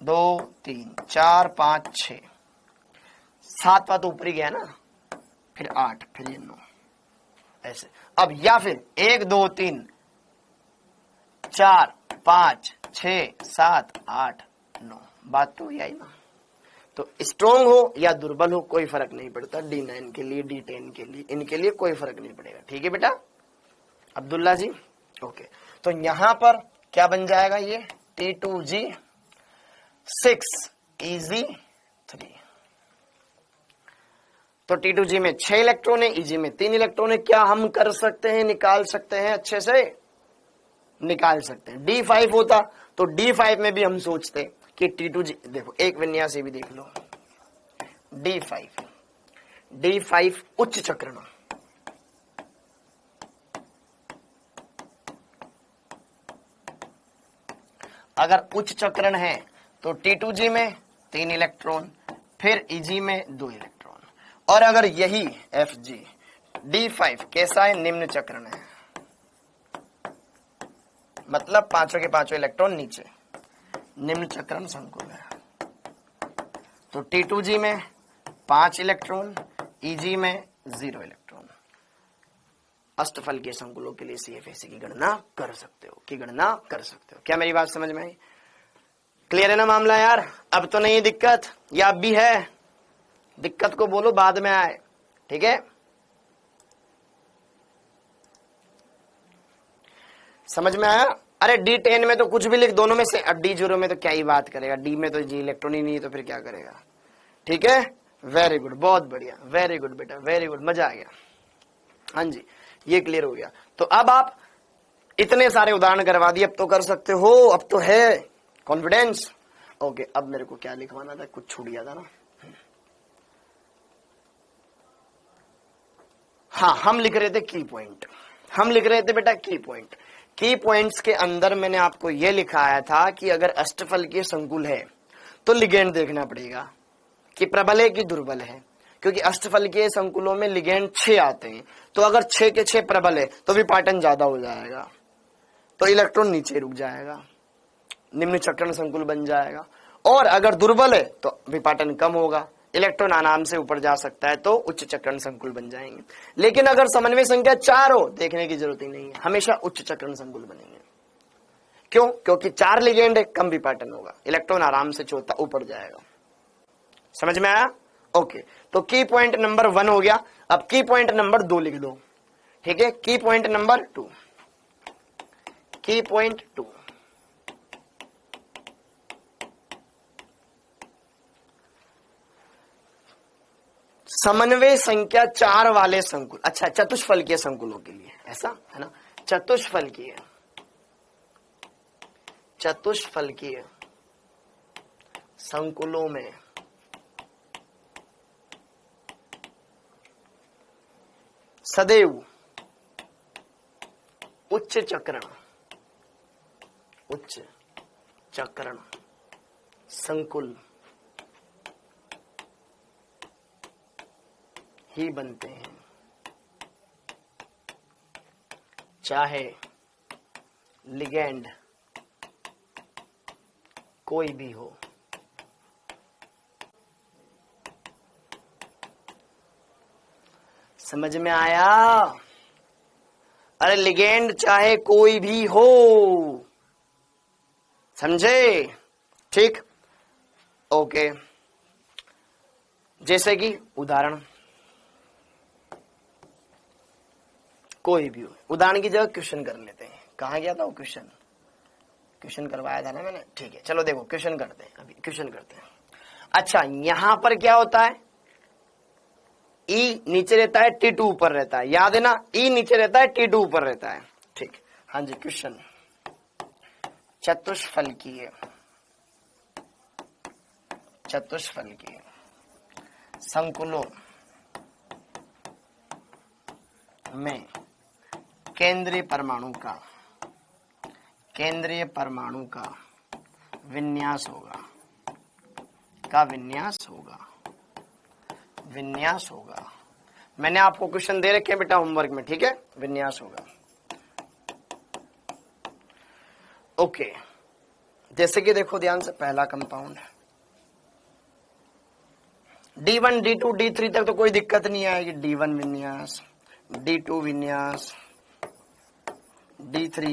2 3 4 5 6, सातवां तो ऊपर ही गया ना, फिर 8, फिर ये 9 ऐसे। अब या फिर 1 2 3 4 5 6 7 8 9, बात तो यही ना। तो स्ट्रॉन्ग हो या दुर्बल हो कोई फर्क नहीं पड़ता, D9 के लिए D10 के लिए, इनके लिए कोई फर्क नहीं पड़ेगा, ठीक है बेटा अब्दुल्ला जी। ओके, तो यहां पर क्या बन जाएगा, ये T2G6 EG3। तो T2G में 6 इलेक्ट्रॉन है, EG में 3 इलेक्ट्रॉन है। क्या हम कर सकते हैं, निकाल सकते हैं, अच्छे से निकाल सकते हैं। D5 होता तो D5 में भी हम सोचते कि T2G, देखो एक विन्यास ये भी देख लो, D5 उच्च चक्रण, अगर उच्च चक्रण है तो T2G में 3 इलेक्ट्रॉन, फिर EG में 2 इलेक्ट्रॉन। और अगर यही FG D5 कैसा है, निम्न चक्रण है, मतलब पांचों के पांचों इलेक्ट्रॉन नीचे, निम्न चक्रण संकुल है। तो T2G में 5 इलेक्ट्रॉन, EG में 0 इलेक्ट्रॉन। अष्टफल के संकुलों के लिए CFAC की गणना कर सकते हो, क्या मेरी बात समझ में आई? क्लियर है ना मामला यार? अब तो नहीं दिक्कत, या अब भी है? दिक्कत को बोलो बाद में आए, ठीक है। समझ में आया? अरे D10 में तो कुछ भी लिख, दोनों में से। अब D0 में तो क्या ही बात करेगा, D में तो जी इलेक्ट्रॉन ही नहीं है, तो फिर क्या करेगा, ठीक है। वेरी गुड, बहुत बढ़िया, वेरी गुड बेटा, वेरी गुड, मजा आ गया। हाँ जी, ये क्लियर हो गया। तो अब आप इतने सारे उदाहरण करवा दिए, अब तो कर सकते हो, अब तो है कॉन्फिडेंस। ओके, अब मेरे को क्या लिखवाना था, कुछ छूट गया था ना। हाँ, हम लिख रहे थे की पॉइंट, हम लिख रहे थे बेटा की पॉइंट। की पॉइंट्स के अंदर मैंने आपको यह लिखाया था कि अगर अष्टफल के संकुल है तो लिगेंड देखना पड़ेगा कि प्रबल है कि दुर्बल है, क्योंकि अष्टफल के संकुलों में लिगेंड 6 आते हैं। तो अगर 6 के 6 प्रबल है तो विपाटन ज्यादा हो जाएगा, तो इलेक्ट्रॉन नीचे रुक जाएगा, निम्न चक्रण संकुल बन जाएगा। और अगर दुर्बल है तो विपाटन कम होगा, इलेक्ट्रॉन आराम से ऊपर जा सकता है, तो उच्च चक्रण संकुल बन जाएंगे। लेकिन अगर समन्वय संख्या 4 हो, देखने की जरूरत ही नहीं है, हमेशा उच्च चक्रण संकुल बनेंगे। क्यों? क्योंकि 4 लिगेंड है, कम विपाटन होगा, इलेक्ट्रॉन आराम से चौथा ऊपर जाएगा। समझ में आया? ओके, तो की पॉइंट नंबर 1 हो गया। अब की पॉइंट नंबर 2 लिख दो, ठीक है। की पॉइंट नंबर 2, की पॉइंट 2, समन्वय संख्या 4 वाले संकुल, अच्छा चतुष्फलकीय संकुलों के लिए ऐसा है ना, चतुष्फलकीय संकुलों में सदैव उच्च चक्रण संकुल ही बनते हैं, चाहे लिगेंड कोई भी हो, समझ में आया? अरे लिगेंड चाहे कोई भी हो, समझे? ठीक, ओके। जैसे कि उदाहरण कोई भी हो, उदाहरण की जगह क्वेश्चन कर लेते हैं। कहाँ गया था वो क्वेश्चन करवाया था ना मैंने, ठीक है। चलो देखो क्वेश्चन करते हैं, अभी क्वेश्चन करते हैं। अच्छा, यहां पर क्या होता है, ई नीचे रहता है, T2 ऊपर रहता है, याद है ना? ई नीचे रहता है, T2 ऊपर रहता है, ठीक। हाँ जी, क्वेश्चन चतुष्फलकीय संकुलों में केंद्रीय परमाणु का विन्यास होगा। मैंने आपको क्वेश्चन दे रखे हैं बेटा होमवर्क में, ठीक है? विन्यास होगा, ओके। जैसे कि देखो ध्यान से, पहला कंपाउंड D1 D2 D3 तक तो कोई दिक्कत नहीं आएगी। D1 विन्यास, D2 विन्यास, D3,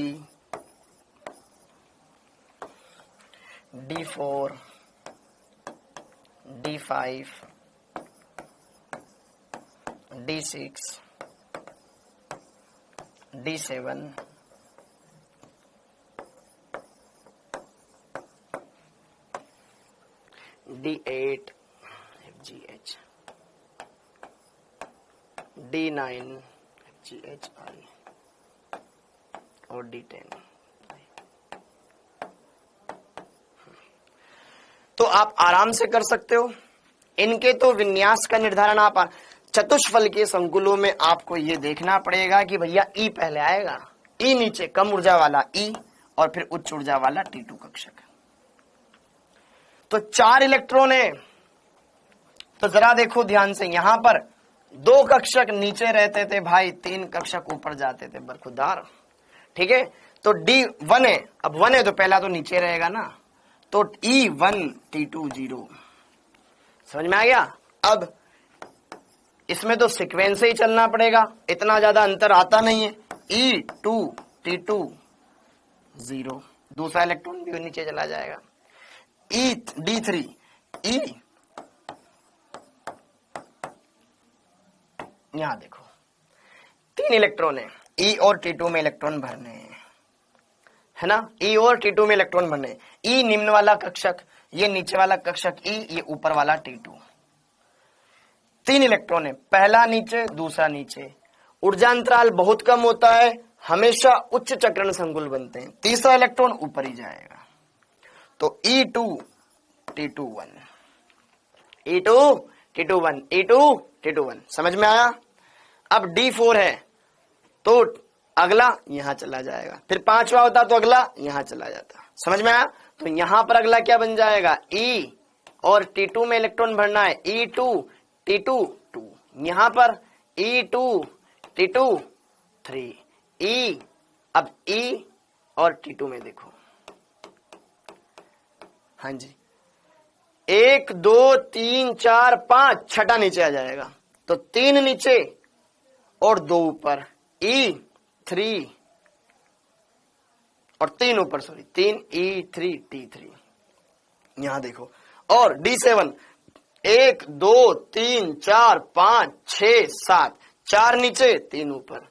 D4, D5, D6, D7, D8, FGH, D9, FGHI और D10। तो आप आराम से कर सकते हो। इनके तो विन्यास का निर्धारण आप चतुष्फल के संकुलों में आपको ये देखना पड़ेगा कि भैया ई पहले आएगा, ई नीचे कम ऊर्जा वाला ई, और फिर उच्च ऊर्जा वाला T2 कक्षक। तो 4 इलेक्ट्रॉन है, तो जरा देखो ध्यान से, यहां पर 2 कक्षक नीचे रहते थे भाई, 3 कक्षक ऊपर जाते थे, बरखुरदार, ठीक है? तो D1 है, अब 1 है तो पहला तो नीचे रहेगा ना, तो E1 T2 0। समझ में आ गया? अब इसमें तो सीक्वेंस ही चलना पड़ेगा, इतना ज्यादा अंतर आता नहीं है। E2 T2 0, दूसरा इलेक्ट्रॉन भी नीचे चला जाएगा। D3 E, यहां देखो 3 इलेक्ट्रॉन है, E और T2 में इलेक्ट्रॉन भरने हैं, है ना? E और T2 में इलेक्ट्रॉन भरने हैं। E निम्न वाला कक्षक, ये नीचे वाला कक्षक E, ये ऊपर वाला T2। 3 इलेक्ट्रॉन है, पहला नीचे दूसरा नीचे, ऊर्जा अंतराल बहुत कम होता है, हमेशा उच्च चक्रण संकुल बनते हैं, तीसरा इलेक्ट्रॉन ऊपर ही जाएगा। तो E2 T2 1, E2 T2 1, E2 T2 1। समझ में आया? अब D4 है, तो अगला यहां चला जाएगा, फिर 5वां होता तो अगला यहां चला जाता। समझ में आया? तो यहां पर अगला क्या बन जाएगा, E और T2 में इलेक्ट्रॉन भरना है, E2 T2 2, यहां पर E2 T2 3, E, अब E और T2 में देखो, हाँ जी, 1 2 3 4 5, छठा नीचे आ जाएगा, तो 3 नीचे और 2 ऊपर, E3 और 3 ऊपर, सॉरी 3 E3 T3, यहां देखो। और D7 1 2 3 4 5 6 7, 4 नीचे 3 ऊपर,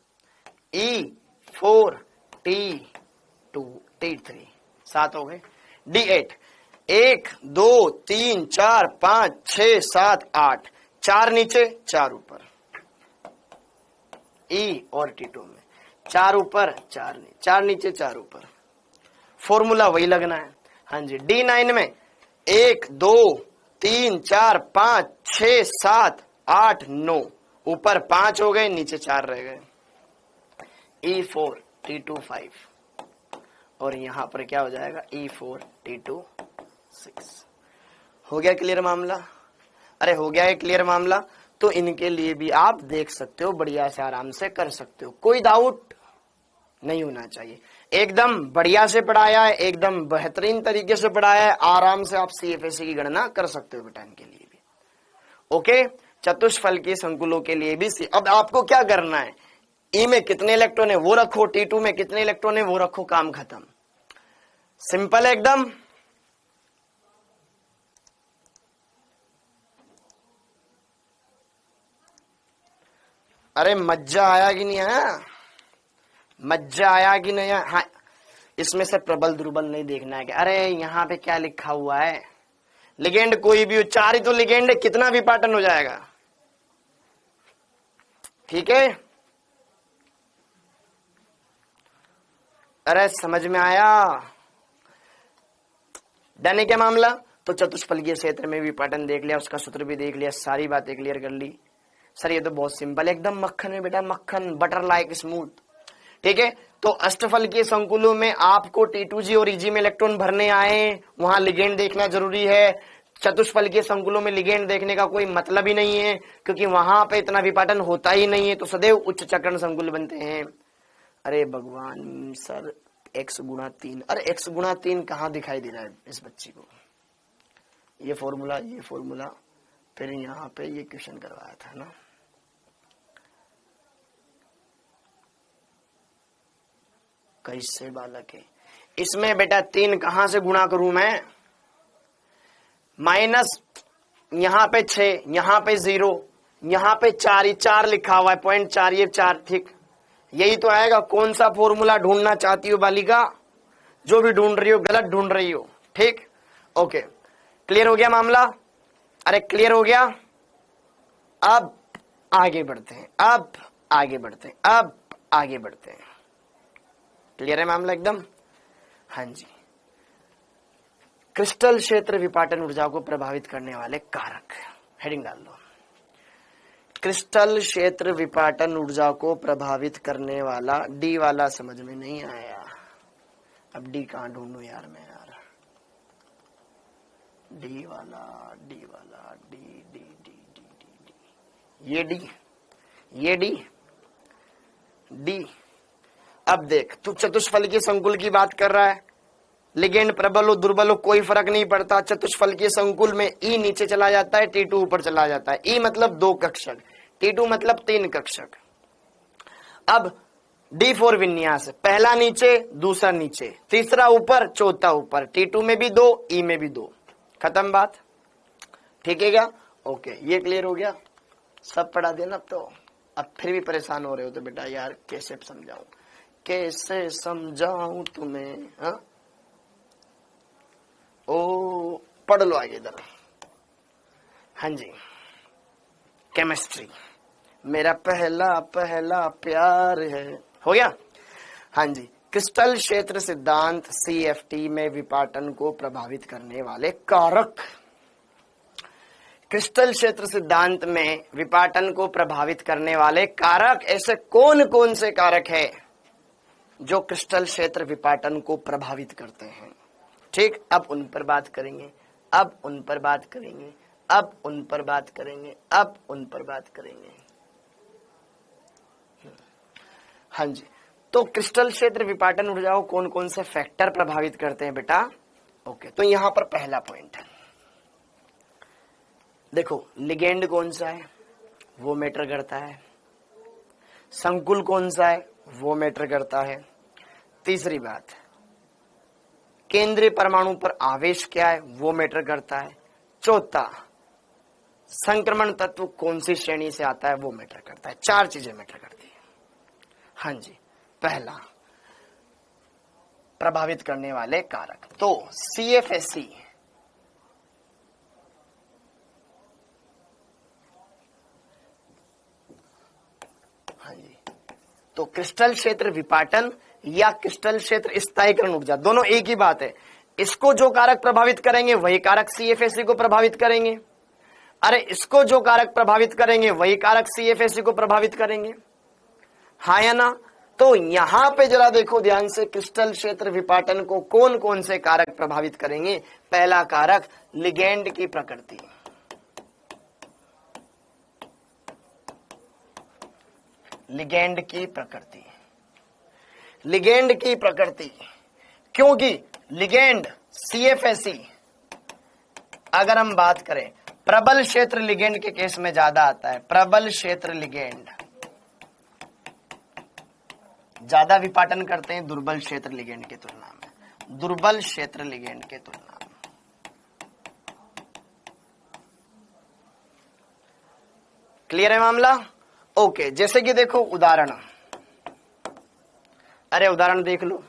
E4 T2 T3, 7 हो गए। D8 1 2 3 4 5 6 7 8, 4 नीचे 4 ऊपर, E और T2 में 4 ऊपर 4 नीचे 4 ऊपर, फॉर्मूला वही लगना है। हाँ जी, D9 में 1 2 3 4 5 6 7 8 9, ऊपर 5 हो गए, नीचे 4 रह गए, E4 T2 5, और यहां पर क्या हो जाएगा, E4 T2 6। हो गया क्लियर मामला? अरे हो गया है क्लियर मामला? तो इनके लिए भी आप देख सकते हो, बढ़िया से आराम से कर सकते हो, कोई डाउट नहीं होना चाहिए। एकदम बढ़िया से पढ़ाया है, एकदम बेहतरीन तरीके से पढ़ाया है, आराम से आप CFSC की गणना कर सकते हो बेटा इनके लिए भी। ओके, चतुष्फलकीय संकुलों के लिए भी अब आपको क्या करना है, ई में कितने इलेक्ट्रॉन है वो रखो, T2 में कितने इलेक्ट्रॉन है वो रखो, काम खत्म। सिंपल है एकदम। अरे मज्जा आया कि नहीं आया, मज्जा आया कि नहीं आया। हाँ, इसमें से प्रबल दुर्बल नहीं देखना है कि अरे यहां पे क्या लिखा हुआ है, लिगेंड कोई भी हो, 4 ही तो लिगेंड है, कितना विपाटन हो जाएगा। ठीक है, अरे समझ में आया। डन है क्या मामला। तो चतुष्फलकीय क्षेत्र में विपाटन देख लिया, उसका सूत्र भी देख लिया, सारी बातें क्लियर कर ली। सर ये तो बहुत सिंपल है, एकदम मक्खन है बेटा, मक्खन, बटर लाइक स्मूथ। ठीक है, तो अष्टफलकीय संकुलों में आपको T2G और EG में इलेक्ट्रॉन भरने आए, वहां लिगेंड देखना जरूरी है। चतुष्फलकीय संकुलों में लिगेंड देखने का कोई मतलब ही नहीं है, क्योंकि वहां पे इतना विपाटन होता ही नहीं है, तो सदैव उच्च चक्रण संकुल बनते हैं। अरे भगवान सर x गुणा 3, अरे x गुणा 3 कहाँ दिखाई दे रहा है इस बच्ची को। ये फॉर्मूला फिर यहाँ पे ये क्वेश्चन करवाया था ना। कैसे बालक है, इसमें बेटा 3 कहां से गुणा करूं मैं, माइनस यहां पे 6, यहां पे 0, यहां पे 4, 4 लिखा हुआ है, 0.4, ये 4। ठीक, यही तो आएगा। कौन सा फॉर्मूला ढूंढना चाहती हो बालिका, जो भी ढूंढ रही हो गलत ढूंढ रही हो। ठीक, ओके, क्लियर हो गया मामला। अरे क्लियर हो गया। अब आगे बढ़ते हैं, अब आगे बढ़ते हैं, अब आगे बढ़ते हैं। क्लियर है मामला एकदम। हाँ जी, क्रिस्टल क्षेत्र विपाटन ऊर्जा को प्रभावित करने वाले कारक, हेडिंग डाल दो। क्रिस्टल क्षेत्र विपाटन ऊर्जा को प्रभावित करने वाला, डी वाला समझ में नहीं आया। अब डी कहां ढूंढूं यार मैं, यार डी वाला, डी वाला, D D D D D D, ये डी, ये डी, डी। अब देख, तू चतुष्फलकीय संकुल की बात कर रहा है, लिगेंड प्रबल हो दुर्बल हो कोई फर्क नहीं पड़ता। चतुष्फलकीय संकुल में ई नीचे चला जाता है, T2 ऊपर चला जाता है। ई मतलब 2 कक्षक, T2 मतलब 3 कक्षक। अब D4 विन्यास, पहला नीचे दूसरा नीचे, तीसरा ऊपर चौथा ऊपर, T2 में भी 2, ई में भी 2, खत्म बात। ठीक है क्या, ओके, ये क्लियर हो गया, सब पढ़ा देना। अब तो अब फिर भी परेशान हो रहे हो तो बेटा यार कैसे समझाऊं, कैसे समझाऊं तुम्हें। हाँ, ओ पढ़ लो आगे इधर। हाँ जी, केमिस्ट्री मेरा पहला पहला प्यार है, हो गया। हाँ जी, क्रिस्टल क्षेत्र सिद्धांत CFT में विपाटन को प्रभावित करने वाले कारक। क्रिस्टल क्षेत्र सिद्धांत में विपाटन को प्रभावित करने वाले कारक, ऐसे कौन कौन से कारक है जो क्रिस्टल क्षेत्र विपाटन को प्रभावित करते हैं। ठीक, अब उन पर बात करेंगे, अब उन पर बात करेंगे, अब उन पर बात करेंगे, अब उन पर बात करेंगे। हाँ जी, तो क्रिस्टल क्षेत्र विपाटन ऊर्जा को कौन कौन से फैक्टर प्रभावित करते हैं बेटा। ओके, तो यहां पर पहला पॉइंट है, देखो लिगेंड कौन सा है वो मैटर करता है, संकुल कौन सा है वो मैटर करता है। तीसरी बात, केंद्रीय परमाणु पर आवेश क्या है वो मैटर करता है। चौथा, संक्रमण तत्व कौन सी श्रेणी से आता है वो मैटर करता है। 4 चीजें मैटर करती है। हाँ जी, पहला प्रभावित करने वाले कारक, तो CFSE हाँ जी, तो क्रिस्टल क्षेत्र विपाटन या क्रिस्टल क्षेत्र स्थायीकरण ऊर्जा दोनों एक ही बात है। इसको जो कारक प्रभावित करेंगे वही कारक CFSE को प्रभावित करेंगे, अरे इसको जो कारक प्रभावित करेंगे वही कारक CFSE को प्रभावित करेंगे, हाँ या ना। तो यहां पे जरा देखो ध्यान से, क्रिस्टल क्षेत्र विपाटन को कौन कौन से कारक प्रभावित करेंगे। पहला कारक, लिगेंड की प्रकृति। लिगेंड की प्रकृति, लिगेंड की प्रकृति, क्योंकि लिगेंड CFSE अगर हम बात करें प्रबल क्षेत्र लिगेंड के केस में ज्यादा आता है। प्रबल क्षेत्र लिगेंड ज्यादा विपाटन करते हैं दुर्बल क्षेत्र लिगेंड की तुलना में, दुर्बल क्षेत्र लिगेंड के तुलना में। क्लियर है मामला? ओके, जैसे कि देखो उदाहरण, अरे उदाहरण देख लो।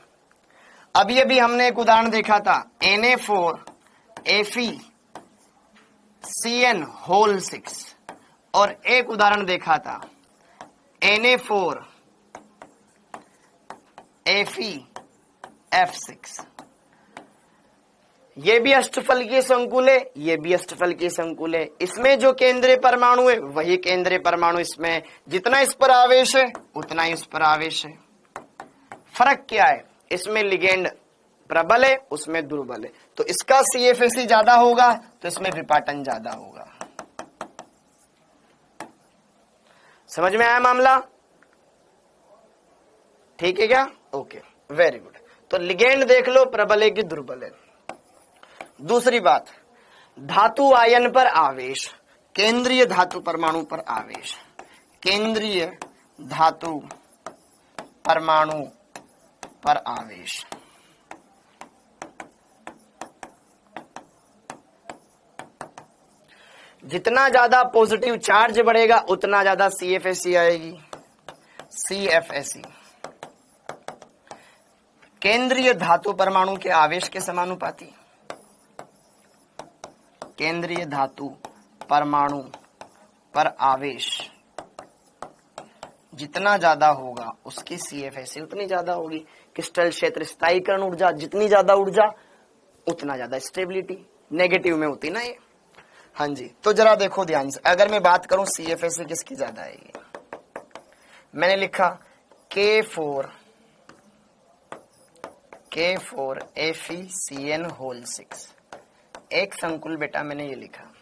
अभी अभी हमने एक उदाहरण देखा था Na4FeCN होल 6 और एक उदाहरण देखा था Na4FeF6। ये भी अष्टफलकीय संकुल है, ये भी अष्टफलकीय संकुल है। इसमें जो केंद्रीय परमाणु है वही केंद्रीय परमाणु इसमें है। जितना इस पर आवेश है उतना ही इस पर आवेश है। फर्क क्या है? इसमें लिगेंड प्रबल है, उसमें दुर्बल है। तो इसका CFAC ज्यादा होगा तो इसमें विपाटन ज्यादा होगा। समझ में आया मामला? ठीक है क्या? Okay, very good. तो लिगेंड देख लो, प्रबल है कि दुर्बल है। दूसरी बात, धातु आयन पर आवेश, केंद्रीय धातु परमाणु पर आवेश, केंद्रीय धातु परमाणु पर आवेश। जितना ज्यादा पॉजिटिव चार्ज बढ़ेगा उतना ज्यादा CFAC आएगी। CFAC केंद्रीय धातु परमाणु के आवेश के समानुपाती। केंद्रीय धातु परमाणु पर आवेश जितना ज्यादा होगा उसकी CFAC उतनी ज्यादा होगी। क्रिस्टल क्षेत्र स्थायीकरण ऊर्जा, जितनी ज्यादा ऊर्जा उतना ज्यादा स्टेबिलिटी। नेगेटिव में होती ना ये। हाँ जी, तो जरा देखो ध्यान से, अगर मैं बात करूं CFAC किसकी ज्यादा आएगी, मैंने लिखा K4FeCN होल 6, एक संकुल बेटा मैंने ये लिखा,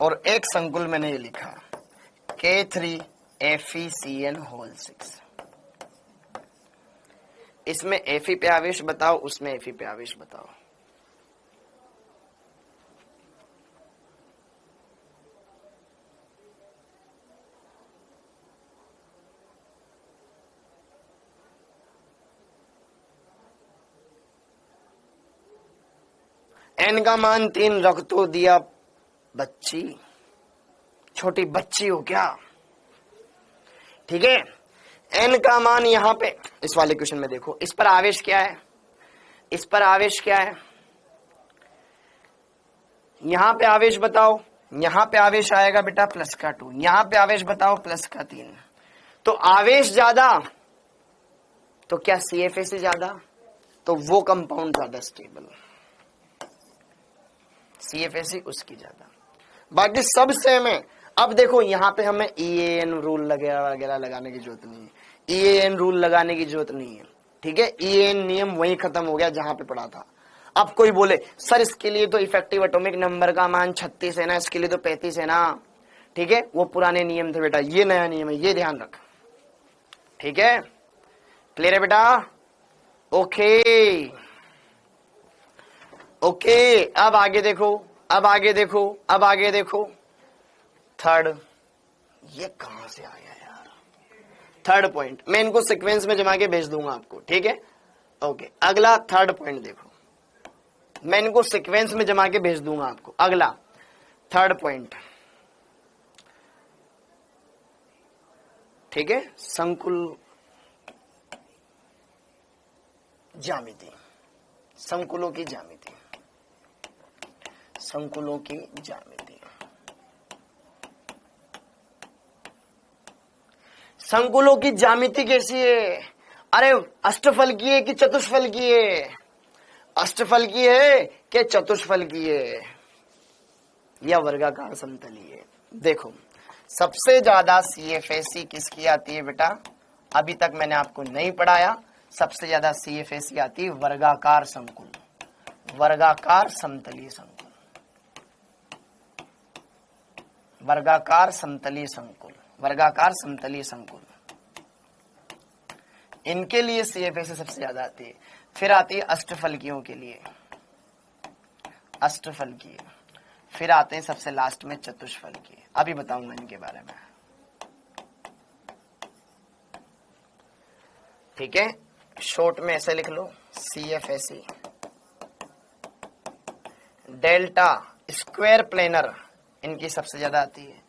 और एक संकुल मैंने ये लिखा K3FeCN होल 6। इसमें Fe पे आवेश बताओ, उसमें Fe पे आवेश बताओ। N का मान 3 रख तो दिया बच्ची, छोटी बच्ची हो क्या? ठीक है, N का मान यहां पे इस वाले क्वेश्चन में देखो, इस पर आवेश क्या है, इस पर आवेश क्या है, यहां पे आवेश बताओ। यहां पे आवेश आएगा बेटा प्लस का 2, यहां पे आवेश बताओ प्लस का 3। तो आवेश ज्यादा तो क्या CFAC ज्यादा, तो वो कंपाउंड ज्यादा स्टेबल, CFAC उसकी ज्यादा, बाकी सब सेम है। अब देखो यहाँ पे हमें EAN रूल वगैरह लगाने की जरूरत नहीं है, EAN रूल लगाने की जरूरत नहीं है। ठीक है, EAN नियम वहीं खत्म हो गया जहां पे पड़ा था। अब कोई बोले सर इसके लिए तो इफेक्टिव एटॉमिक नंबर का मान 36 है ना, इसके लिए तो 35 है ना। ठीक है, वो पुराने नियम थे बेटा, ये नया नियम है, ये ध्यान रख। ठीक है, क्लियर है बेटा? ओके ओके, अब आगे देखो, अब आगे देखो, अब आगे देखो। थर्ड, ये कहां से आया यार? थर्ड पॉइंट मैं इनको सीक्वेंस में जमा के भेज दूंगा आपको। ठीक है, ओके। अगला थर्ड पॉइंट देखो, मैं इनको सीक्वेंस में जमा के भेज दूंगा आपको। अगला थर्ड पॉइंट, ठीक है, संकुल ज्यामिति, संकुलों की ज्यामिति, संकुलों की ज्यामिति। संकुलों की ज्यामिति कैसी है? अरे अष्टफलकीय है कि चतुष्फलकीय है? अष्टफलकीय है कि चतुष्फलकीय है या वर्गाकार समतलीय है? देखो, सबसे ज्यादा CFAC किसकी आती है बेटा? अभी तक मैंने आपको नहीं पढ़ाया। सबसे ज्यादा CFAC आती है वर्गाकार संकुल, वर्गाकार समतलीय संकुल, वर्गाकार समतलीय संकुल, वर्गाकार समतलीय संकुल। इनके लिए CFAC सबसे ज्यादा आती है। फिर आती है अष्टफलकियों के लिए, अष्टफलकीय, फिर आते हैं सबसे लास्ट में चतुष्फलकीय। अभी बताऊंगा इनके बारे में, ठीक है। शॉर्ट में ऐसे लिख लो, CFSE। डेल्टा स्क्वायर प्लेनर इनकी सबसे ज्यादा आती है।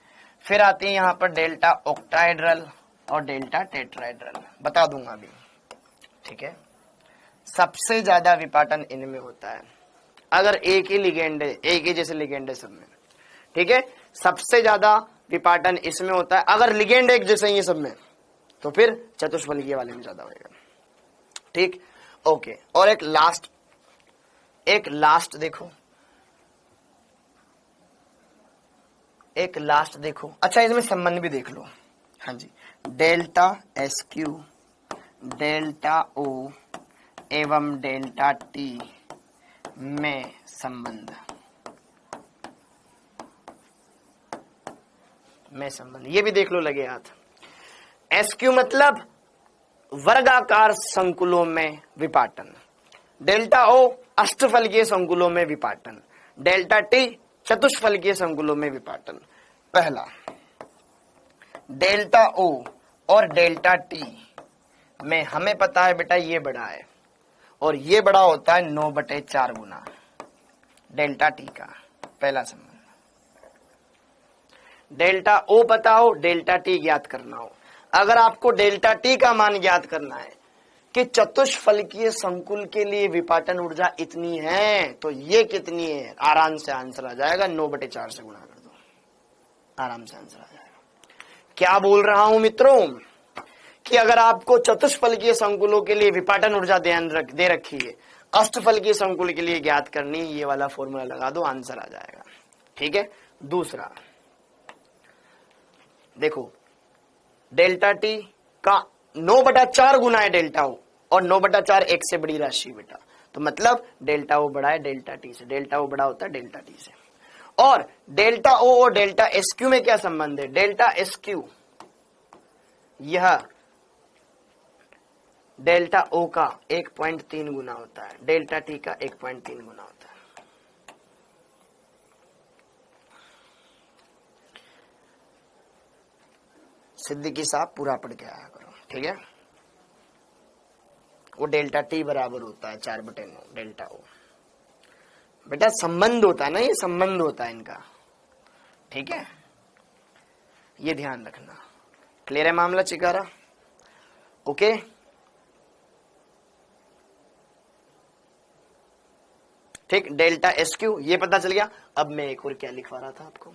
फिर आती है यहाँ पर डेल्टा ऑक्टाहेड्रल और डेल्टा टेट्राहेड्रल, बता दूंगा अभी, ठीक है। सबसे ज्यादा विपाटन इनमें होता है अगर एक ही लिगेंड है, एक ही जैसे लिगेंड है सब में, ठीक है। सबसे ज्यादा विपाटन इसमें होता है अगर लिगेंड एक जैसे ही है सब में, तो फिर चतुष्फलकीय वाले में ज्यादा होगा, ठीक। ओके, और एक लास्ट देखो, एक लास्ट देखो। अच्छा, इसमें संबंध भी देख लो। हाँ जी, डेल्टा SQ, डेल्टा O एवं डेल्टा T में संबंध, ये भी देख लो लगे हाथ। SQ मतलब वर्गाकार संकुलों में विपाटन, डेल्टा O अष्टफलकीय संकुलों में विपाटन, डेल्टा T चतुष्फलकीय संकुलों में विपाटन। पहला, डेल्टा O और डेल्टा T में हमें पता है बेटा ये बड़ा है, और ये बड़ा होता है 9/4 गुना डेल्टा T का। पहला संबंध। डेल्टा O पता हो, डेल्टा T ज्ञात करना हो। अगर आपको डेल्टा T का मान ज्ञात करना है कि चतुष्फलकीय संकुल के लिए विपाटन ऊर्जा इतनी है, तो ये कितनी है, आराम से आंसर आ जाएगा, 9/4 से गुणा कर दो, आराम से आंसर आ जाएगा। क्या बोल रहा हूं मित्रों, कि अगर आपको चतुष्फलकीय संकुलों के लिए विपाटन ऊर्जा दे रखी है, अष्टफलकीय संकुल के लिए ज्ञात करनी, ये वाला फॉर्मूला लगा दो, आंसर आ जाएगा, ठीक है। दूसरा देखो, डेल्टा T का 9/4 गुना है डेल्टा O, और 9/4 एक से बड़ी राशि बेटा, तो मतलब डेल्टा O बड़ा है डेल्टा T से, डेल्टा O बड़ा होता है डेल्टा T से। और डेल्टा O और डेल्टा SQ में क्या संबंध है, डेल्टा SQ यह डेल्टा O का 1.3 गुना होता है, डेल्टा T का 1.3 गुना होता है। सिद्दीकी साहब पूरा पढ़ के आया करो, ठीक है। वो डेल्टा T बराबर होता है 4/9 डेल्टा O। बेटा संबंध होता है ना, ये संबंध होता है इनका, ठीक है, ये ध्यान रखना। क्लियर है मामला चिकारा? ओके, ठीक। डेल्टा SQ ये पता चल गया। अब मैं एक और क्या लिखवा रहा था आपको,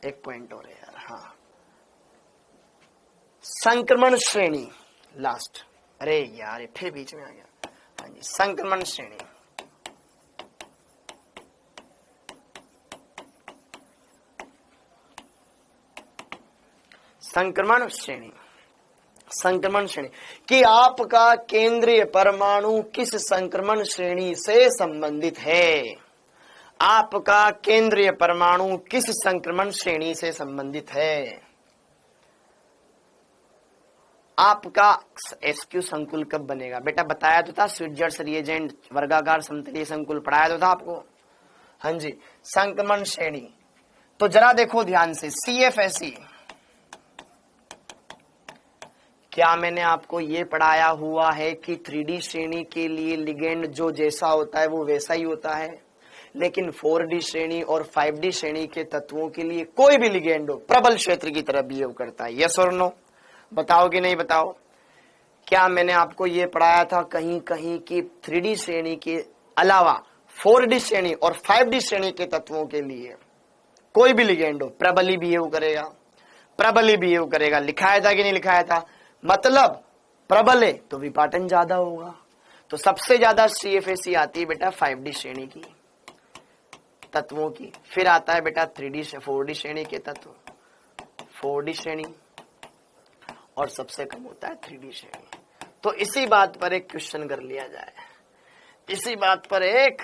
एक पॉइंट और है यार, हाँ, संक्रमण श्रेणी लास्ट। अरे यार, ये फिर बीच में आ गया। हाँ जी, संक्रमण श्रेणी। संक्रमण श्रेणी, संक्रमण श्रेणी कि आपका केंद्रीय परमाणु किस संक्रमण श्रेणी से संबंधित है, आपका केंद्रीय परमाणु किस संक्रमण श्रेणी से संबंधित है। आपका SQ संकुल कब बनेगा बेटा, बताया तो था, स्विट्जर्स रिएजेंट वर्गाकार समतलीय संकुल पढ़ाया तो था आपको। हाँ जी, संक्रमण श्रेणी, तो जरा देखो ध्यान से, CFSE, क्या मैंने आपको ये पढ़ाया हुआ है कि 3D श्रेणी के लिए लिगेंड जो जैसा होता है वो वैसा ही होता है, लेकिन 4D श्रेणी और 5D श्रेणी के तत्वों के लिए कोई भी लिगेंड हो प्रबल क्षेत्र की तरह बिहेव करता है, यस और नो? बताओ कि नहीं बताओ? क्या मैंने आपको ये पढ़ाया था कहीं कहीं कि 3D श्रेणी के अलावा 4D श्रेणी और 5D श्रेणी के तत्वों के लिए कोई भी लिगेंड हो प्रबल ही बिहेव करेगा, प्रबल ही बिहेव करेगा। लिखाया था कि नहीं लिखाया था? मतलब प्रबल है तो विपाटन ज्यादा होगा। तो सबसे ज्यादा CFSE आती है बेटा 5D श्रेणी की तत्वों की, फिर आता है बेटा 3D से 4D श्रेणी के तत्व, 4D श्रेणी, और सबसे कम होता है 3D श्रेणी। तो इसी बात पर एक क्वेश्चन कर लिया जाए, इसी बात पर एक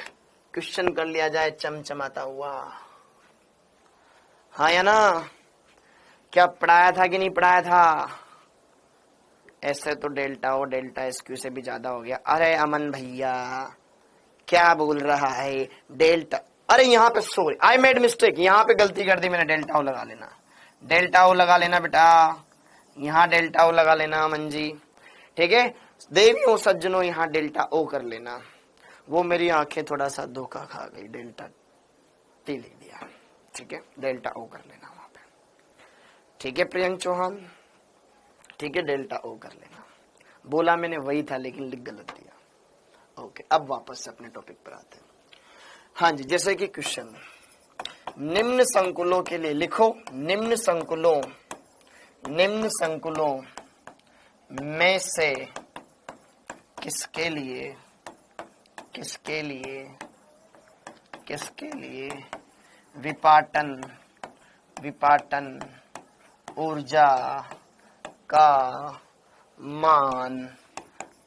क्वेश्चन कर लिया जाए चमचमाता हुआ, हाँ या ना? क्या पढ़ाया था कि नहीं पढ़ाया था? ऐसे तो डेल्टा O डेल्टा SQ से भी ज्यादा हो गया। अरे अमन भैया, क्या बोल रहा है, डेल्टा, अरे यहाँ पे सॉरी आई मेड मिस्टेक, यहाँ पे गलती कर दी मैंने, डेल्टा ओ लगा लेना, डेल्टा ओ लगा लेना बेटा, यहाँ डेल्टा ओ लगा लेना मंजी, ठीक है। देवियों सज्जनों यहाँ डेल्टा ओ कर लेना, वो मेरी आंखें थोड़ा सा धोखा खा गई, डेल्टा टी लिख दिया, ठीक है, डेल्टा ओ कर लेना वहां पे, ठीक है प्रियंक चौहान, ठीक है, डेल्टा ओ कर लेना, बोला मैंने वही था लेकिन लिख गलत दिया। ओके, अब वापस से अपने टॉपिक पर आते हैं। हाँ जी, जैसे कि क्वेश्चन, निम्न संकुलों के लिए लिखो, निम्न संकुलों में से किसके लिए विपाटन ऊर्जा का मान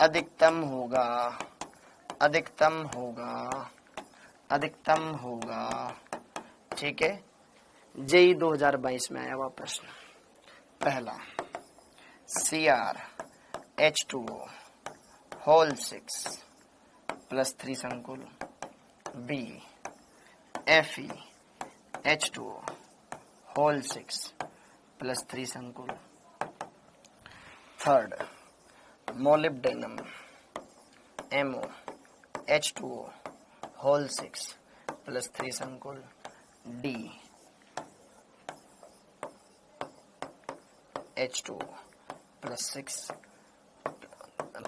अधिकतम होगा, ठीक है। जेई 2022 में आया हुआ प्रश्न, पहला CrH2O होल 6 प्लस 3 संकुल, बी FeH2O होल 6 प्लस 3 संकुल, third molybdenum MoH2O whole 6 plus 3 संकुल, डी H2O प्लस 6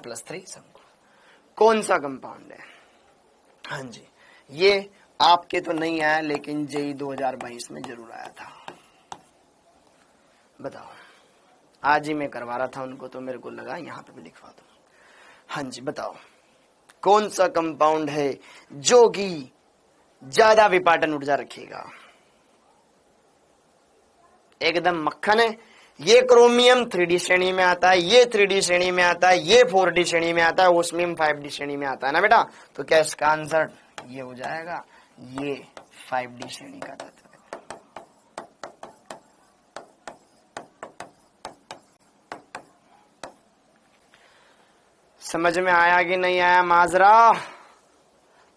प्लस 3 संकुल। कौन सा कंपाउंड है? हाँ जी, ये आपके तो नहीं आया लेकिन जेई 2022 में जरूर आया था। बताओ, आज ही मैं करवा रहा था उनको तो मेरे को लगा यहाँ पे भी लिखवा दो। हाँ जी, बताओ कौन सा कंपाउंड है जो कि ज्यादा विपाटन ऊर्जा रखेगा? एकदम मक्खन है। ये क्रोमियम 3D श्रेणी में आता है, ये 3D श्रेणी में आता है, ये 4D श्रेणी में आता है, ओस्मियम 5D श्रेणी में आता है ना बेटा। तो क्या इसका आंसर ये हो जाएगा, ये 5D श्रेणी का तत्व है। समझ में आया कि नहीं आया माजरा?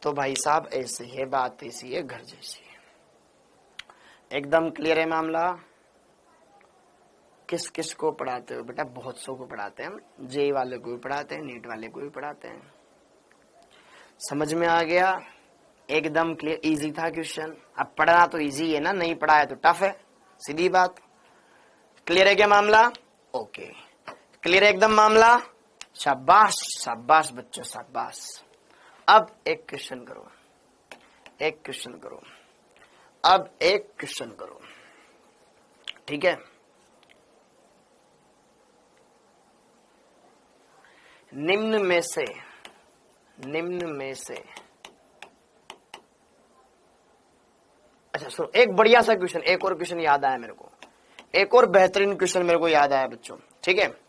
तो भाई साहब ऐसी है बात, ऐसी है घर जैसी है, एकदम क्लियर है मामला। किस किस को पढ़ाते हो बेटा? बहुत सौ को पढ़ाते हैं हम, जेई वाले को भी पढ़ाते हैं, नीट वाले को भी पढ़ाते हैं। समझ में आ गया? एकदम क्लियर, इजी था क्वेश्चन। अब पढ़ना तो इजी है ना, नहीं पढ़ा है तो टफ है, सीधी बात। क्लियर है क्या मामला? ओके, क्लियर है एकदम मामला। शाबाश शाबाश बच्चों शाबाश। अब एक क्वेश्चन करो, एक क्वेश्चन करो, अब एक क्वेश्चन करो, ठीक है। निम्न में से अच्छा सुनो, एक बढ़िया सा क्वेश्चन, एक और क्वेश्चन याद आया मेरे को, एक और बेहतरीन क्वेश्चन मेरे को याद आया बच्चों, ठीक है।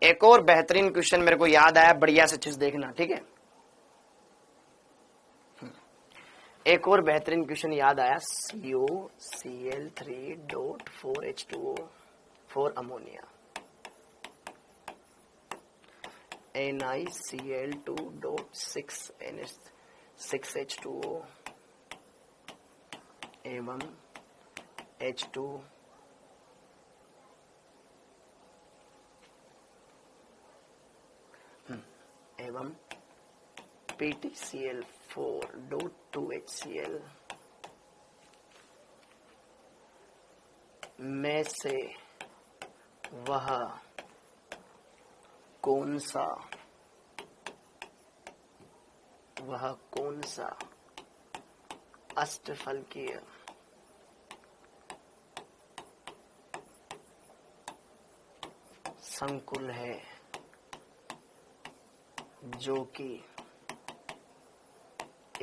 एक और बेहतरीन क्वेश्चन मेरे को याद आया, बढ़िया से चीज देखना, ठीक है। एक और बेहतरीन क्वेश्चन याद आया, COCl3.4H2O 4 अमोनिया, NiCl2.6H2O एवं H2 एवं PtCl4.2HCl में से वह कौन सा अष्टफलकीय संकुल है जो कि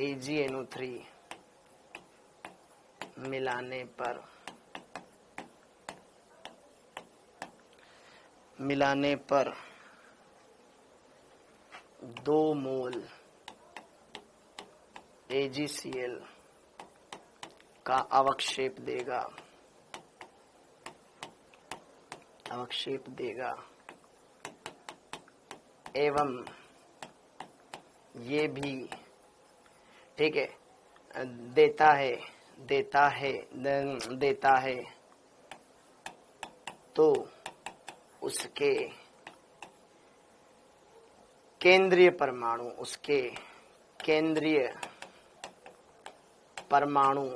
AgNO3 मिलाने पर 2 मोल AgCl का अवक्षेप देगा एवं ये भी ठीक है, देता है, देता है, देता है तो उसके केंद्रीय परमाणु, उसके केंद्रीय परमाणु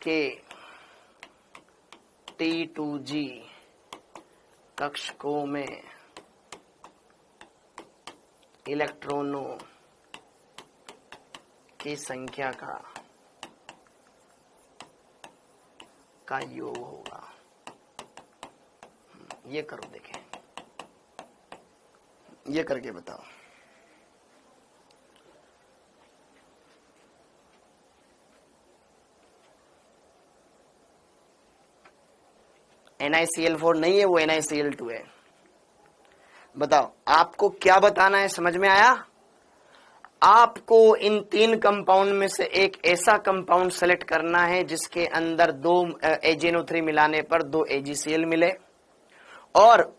के T2G कक्षकों में इलेक्ट्रॉनों की संख्या का योग होगा। ये करो, देखें, ये करके बताओ। NiCl4 नहीं है, वो NiCl2 है। बताओ आपको क्या बताना है, समझ में आया? आपको इन 3 कंपाउंड में से एक ऐसा कंपाउंड सेलेक्ट करना है जिसके अंदर 2 AgNO3 मिलाने पर 2 AgCl मिले, और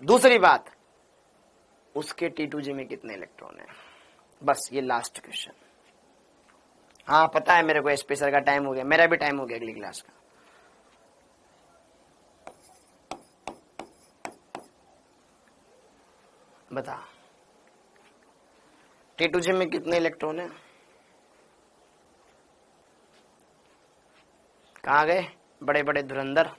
दूसरी बात, उसके T2G में कितने इलेक्ट्रॉन है। बस ये लास्ट क्वेश्चन। हाँ पता है मेरे को, स्पेशल का टाइम हो गया, मेरा भी टाइम हो गया अगली क्लास का। बता, T2G में कितने इलेक्ट्रॉन है? कहाँ गए बड़े बड़े धुरंधर?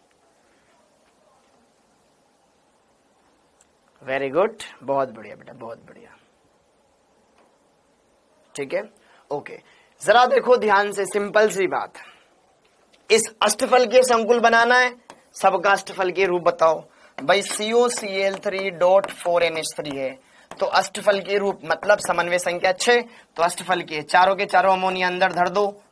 वेरी गुड, बहुत बढ़िया बेटा, बहुत बढ़िया। ठीक है, ओके। जरा देखो ध्यान से, सिंपल सी बात, इस अष्टफल के संकुल बनाना है, सबका अष्टफल के रूप बताओ। भाई COCl3.4NH3 है, तो अष्टफल के रूप मतलब समन्वय संख्या 6, तो अष्टफल के चारों अमोनिया अंदर धर दो।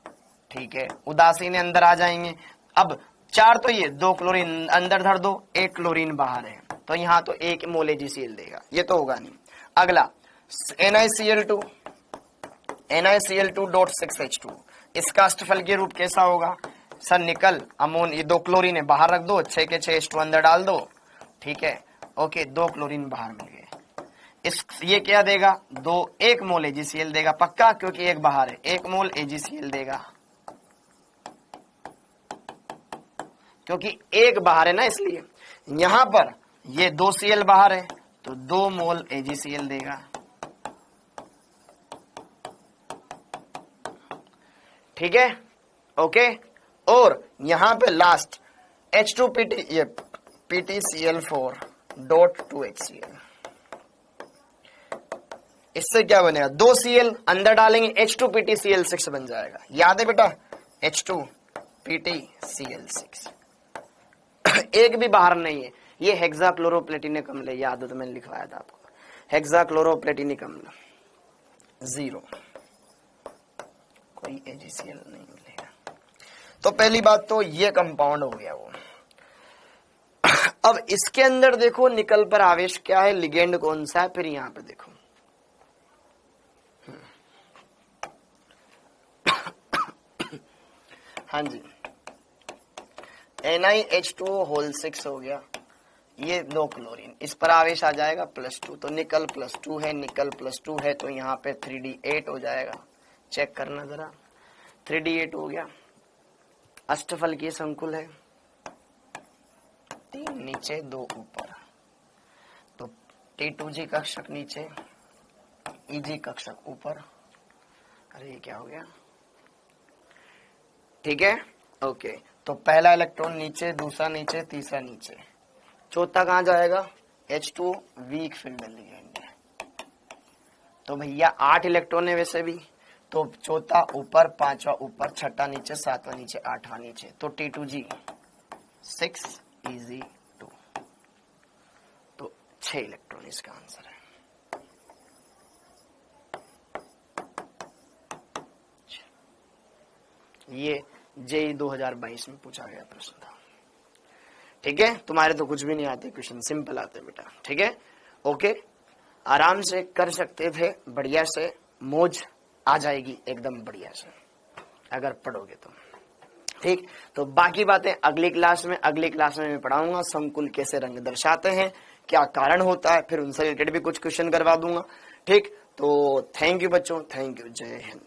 ठीक है, उदासीन अंदर आ जाएंगे। अब 4 तो ये 2 क्लोरीन अंदर धर दो, 1 क्लोरीन बाहर है, तो यहाँ तो 1 मोल AgCl देगा, ये तो होगा नहीं। अगला NiCl2.6H2, इसका अष्टफल के रूप कैसा होगा? सर निकल अमोन, ये 2 क्लोरीन है, बाहर रख दो, 6 के 6 H2 अंदर डाल दो। ठीक है, ओके, 2 क्लोरीन बाहर मिल गए। ये क्या देगा? 1 मोल AgCl देगा पक्का, क्योंकि 1 बाहर है, 1 मोल AgCl देगा, क्योंकि 1 बाहर है ना, इसलिए यहां पर ये 2 Cl बाहर है, तो 2 मोल AgCl देगा। ठीक है, ओके। और यहां पे लास्ट H2PT, ये PTCl4.2HCl, इससे क्या बनेगा? 2 Cl अंदर डालेंगे, H2PTCl6 बन जाएगा। याद है बेटा, H2PTCl6 एक भी बाहर नहीं है। ये हेक्साक्लोरोप्लेटिनिक अम्ल है, याद हो तो मैंने लिखवाया था आपको, हेक्साक्लोरोप्लेटिनिक अम्ल 0, कोई AgCl नहीं मिलेगा। तो पहली बात तो ये कंपाउंड हो गया वो। अब इसके अंदर देखो निकल पर आवेश क्या है, लिगेंड कौन सा है, फिर यहां पे देखो हाँ जी, NiH2O6 हो गया, ये 2 क्लोरीन, इस पर आवेश आ जाएगा +2, तो निकल +2 है, निकल +2 है, तो यहाँ पे 3D8 हो जाएगा। चेक करना जरा, 3D8 हो गया। अष्टफल की संकुल है, 3 नीचे 2 ऊपर, तो T2G कक्षक नीचे, Eg कक्षक ऊपर। अरे ये क्या हो गया? ठीक है, ओके। तो पहला इलेक्ट्रॉन नीचे, दूसरा नीचे, तीसरा नीचे, चौथा कहां जाएगा? H2 वीक फील्ड लिगेंड है, तो भैया 8 इलेक्ट्रॉन है वैसे भी, तो चौथा ऊपर, पांचवा ऊपर, छठा नीचे, सातवां नीचे, आठवां नीचे, तो T2G 6 Eg2, तो 6 इलेक्ट्रॉन इसका आंसर है। ये JEE 2022 में पूछा गया प्रश्न था। ठीक है, तुम्हारे तो कुछ भी नहीं आते क्वेश्चन, सिंपल आते बेटा। ठीक है, ओके, आराम से कर सकते थे, बढ़िया से मौज आ जाएगी एकदम बढ़िया से अगर पढ़ोगे तो। ठीक, तो बाकी बातें अगली क्लास में मैं पढ़ाऊंगा। संकुल कैसे रंग दर्शाते हैं, क्या कारण होता है, फिर उनसे रिलेटेड भी कुछ क्वेश्चन करवा दूंगा। ठीक, तो थैंक यू बच्चों, थैंक यू, जय हिंद।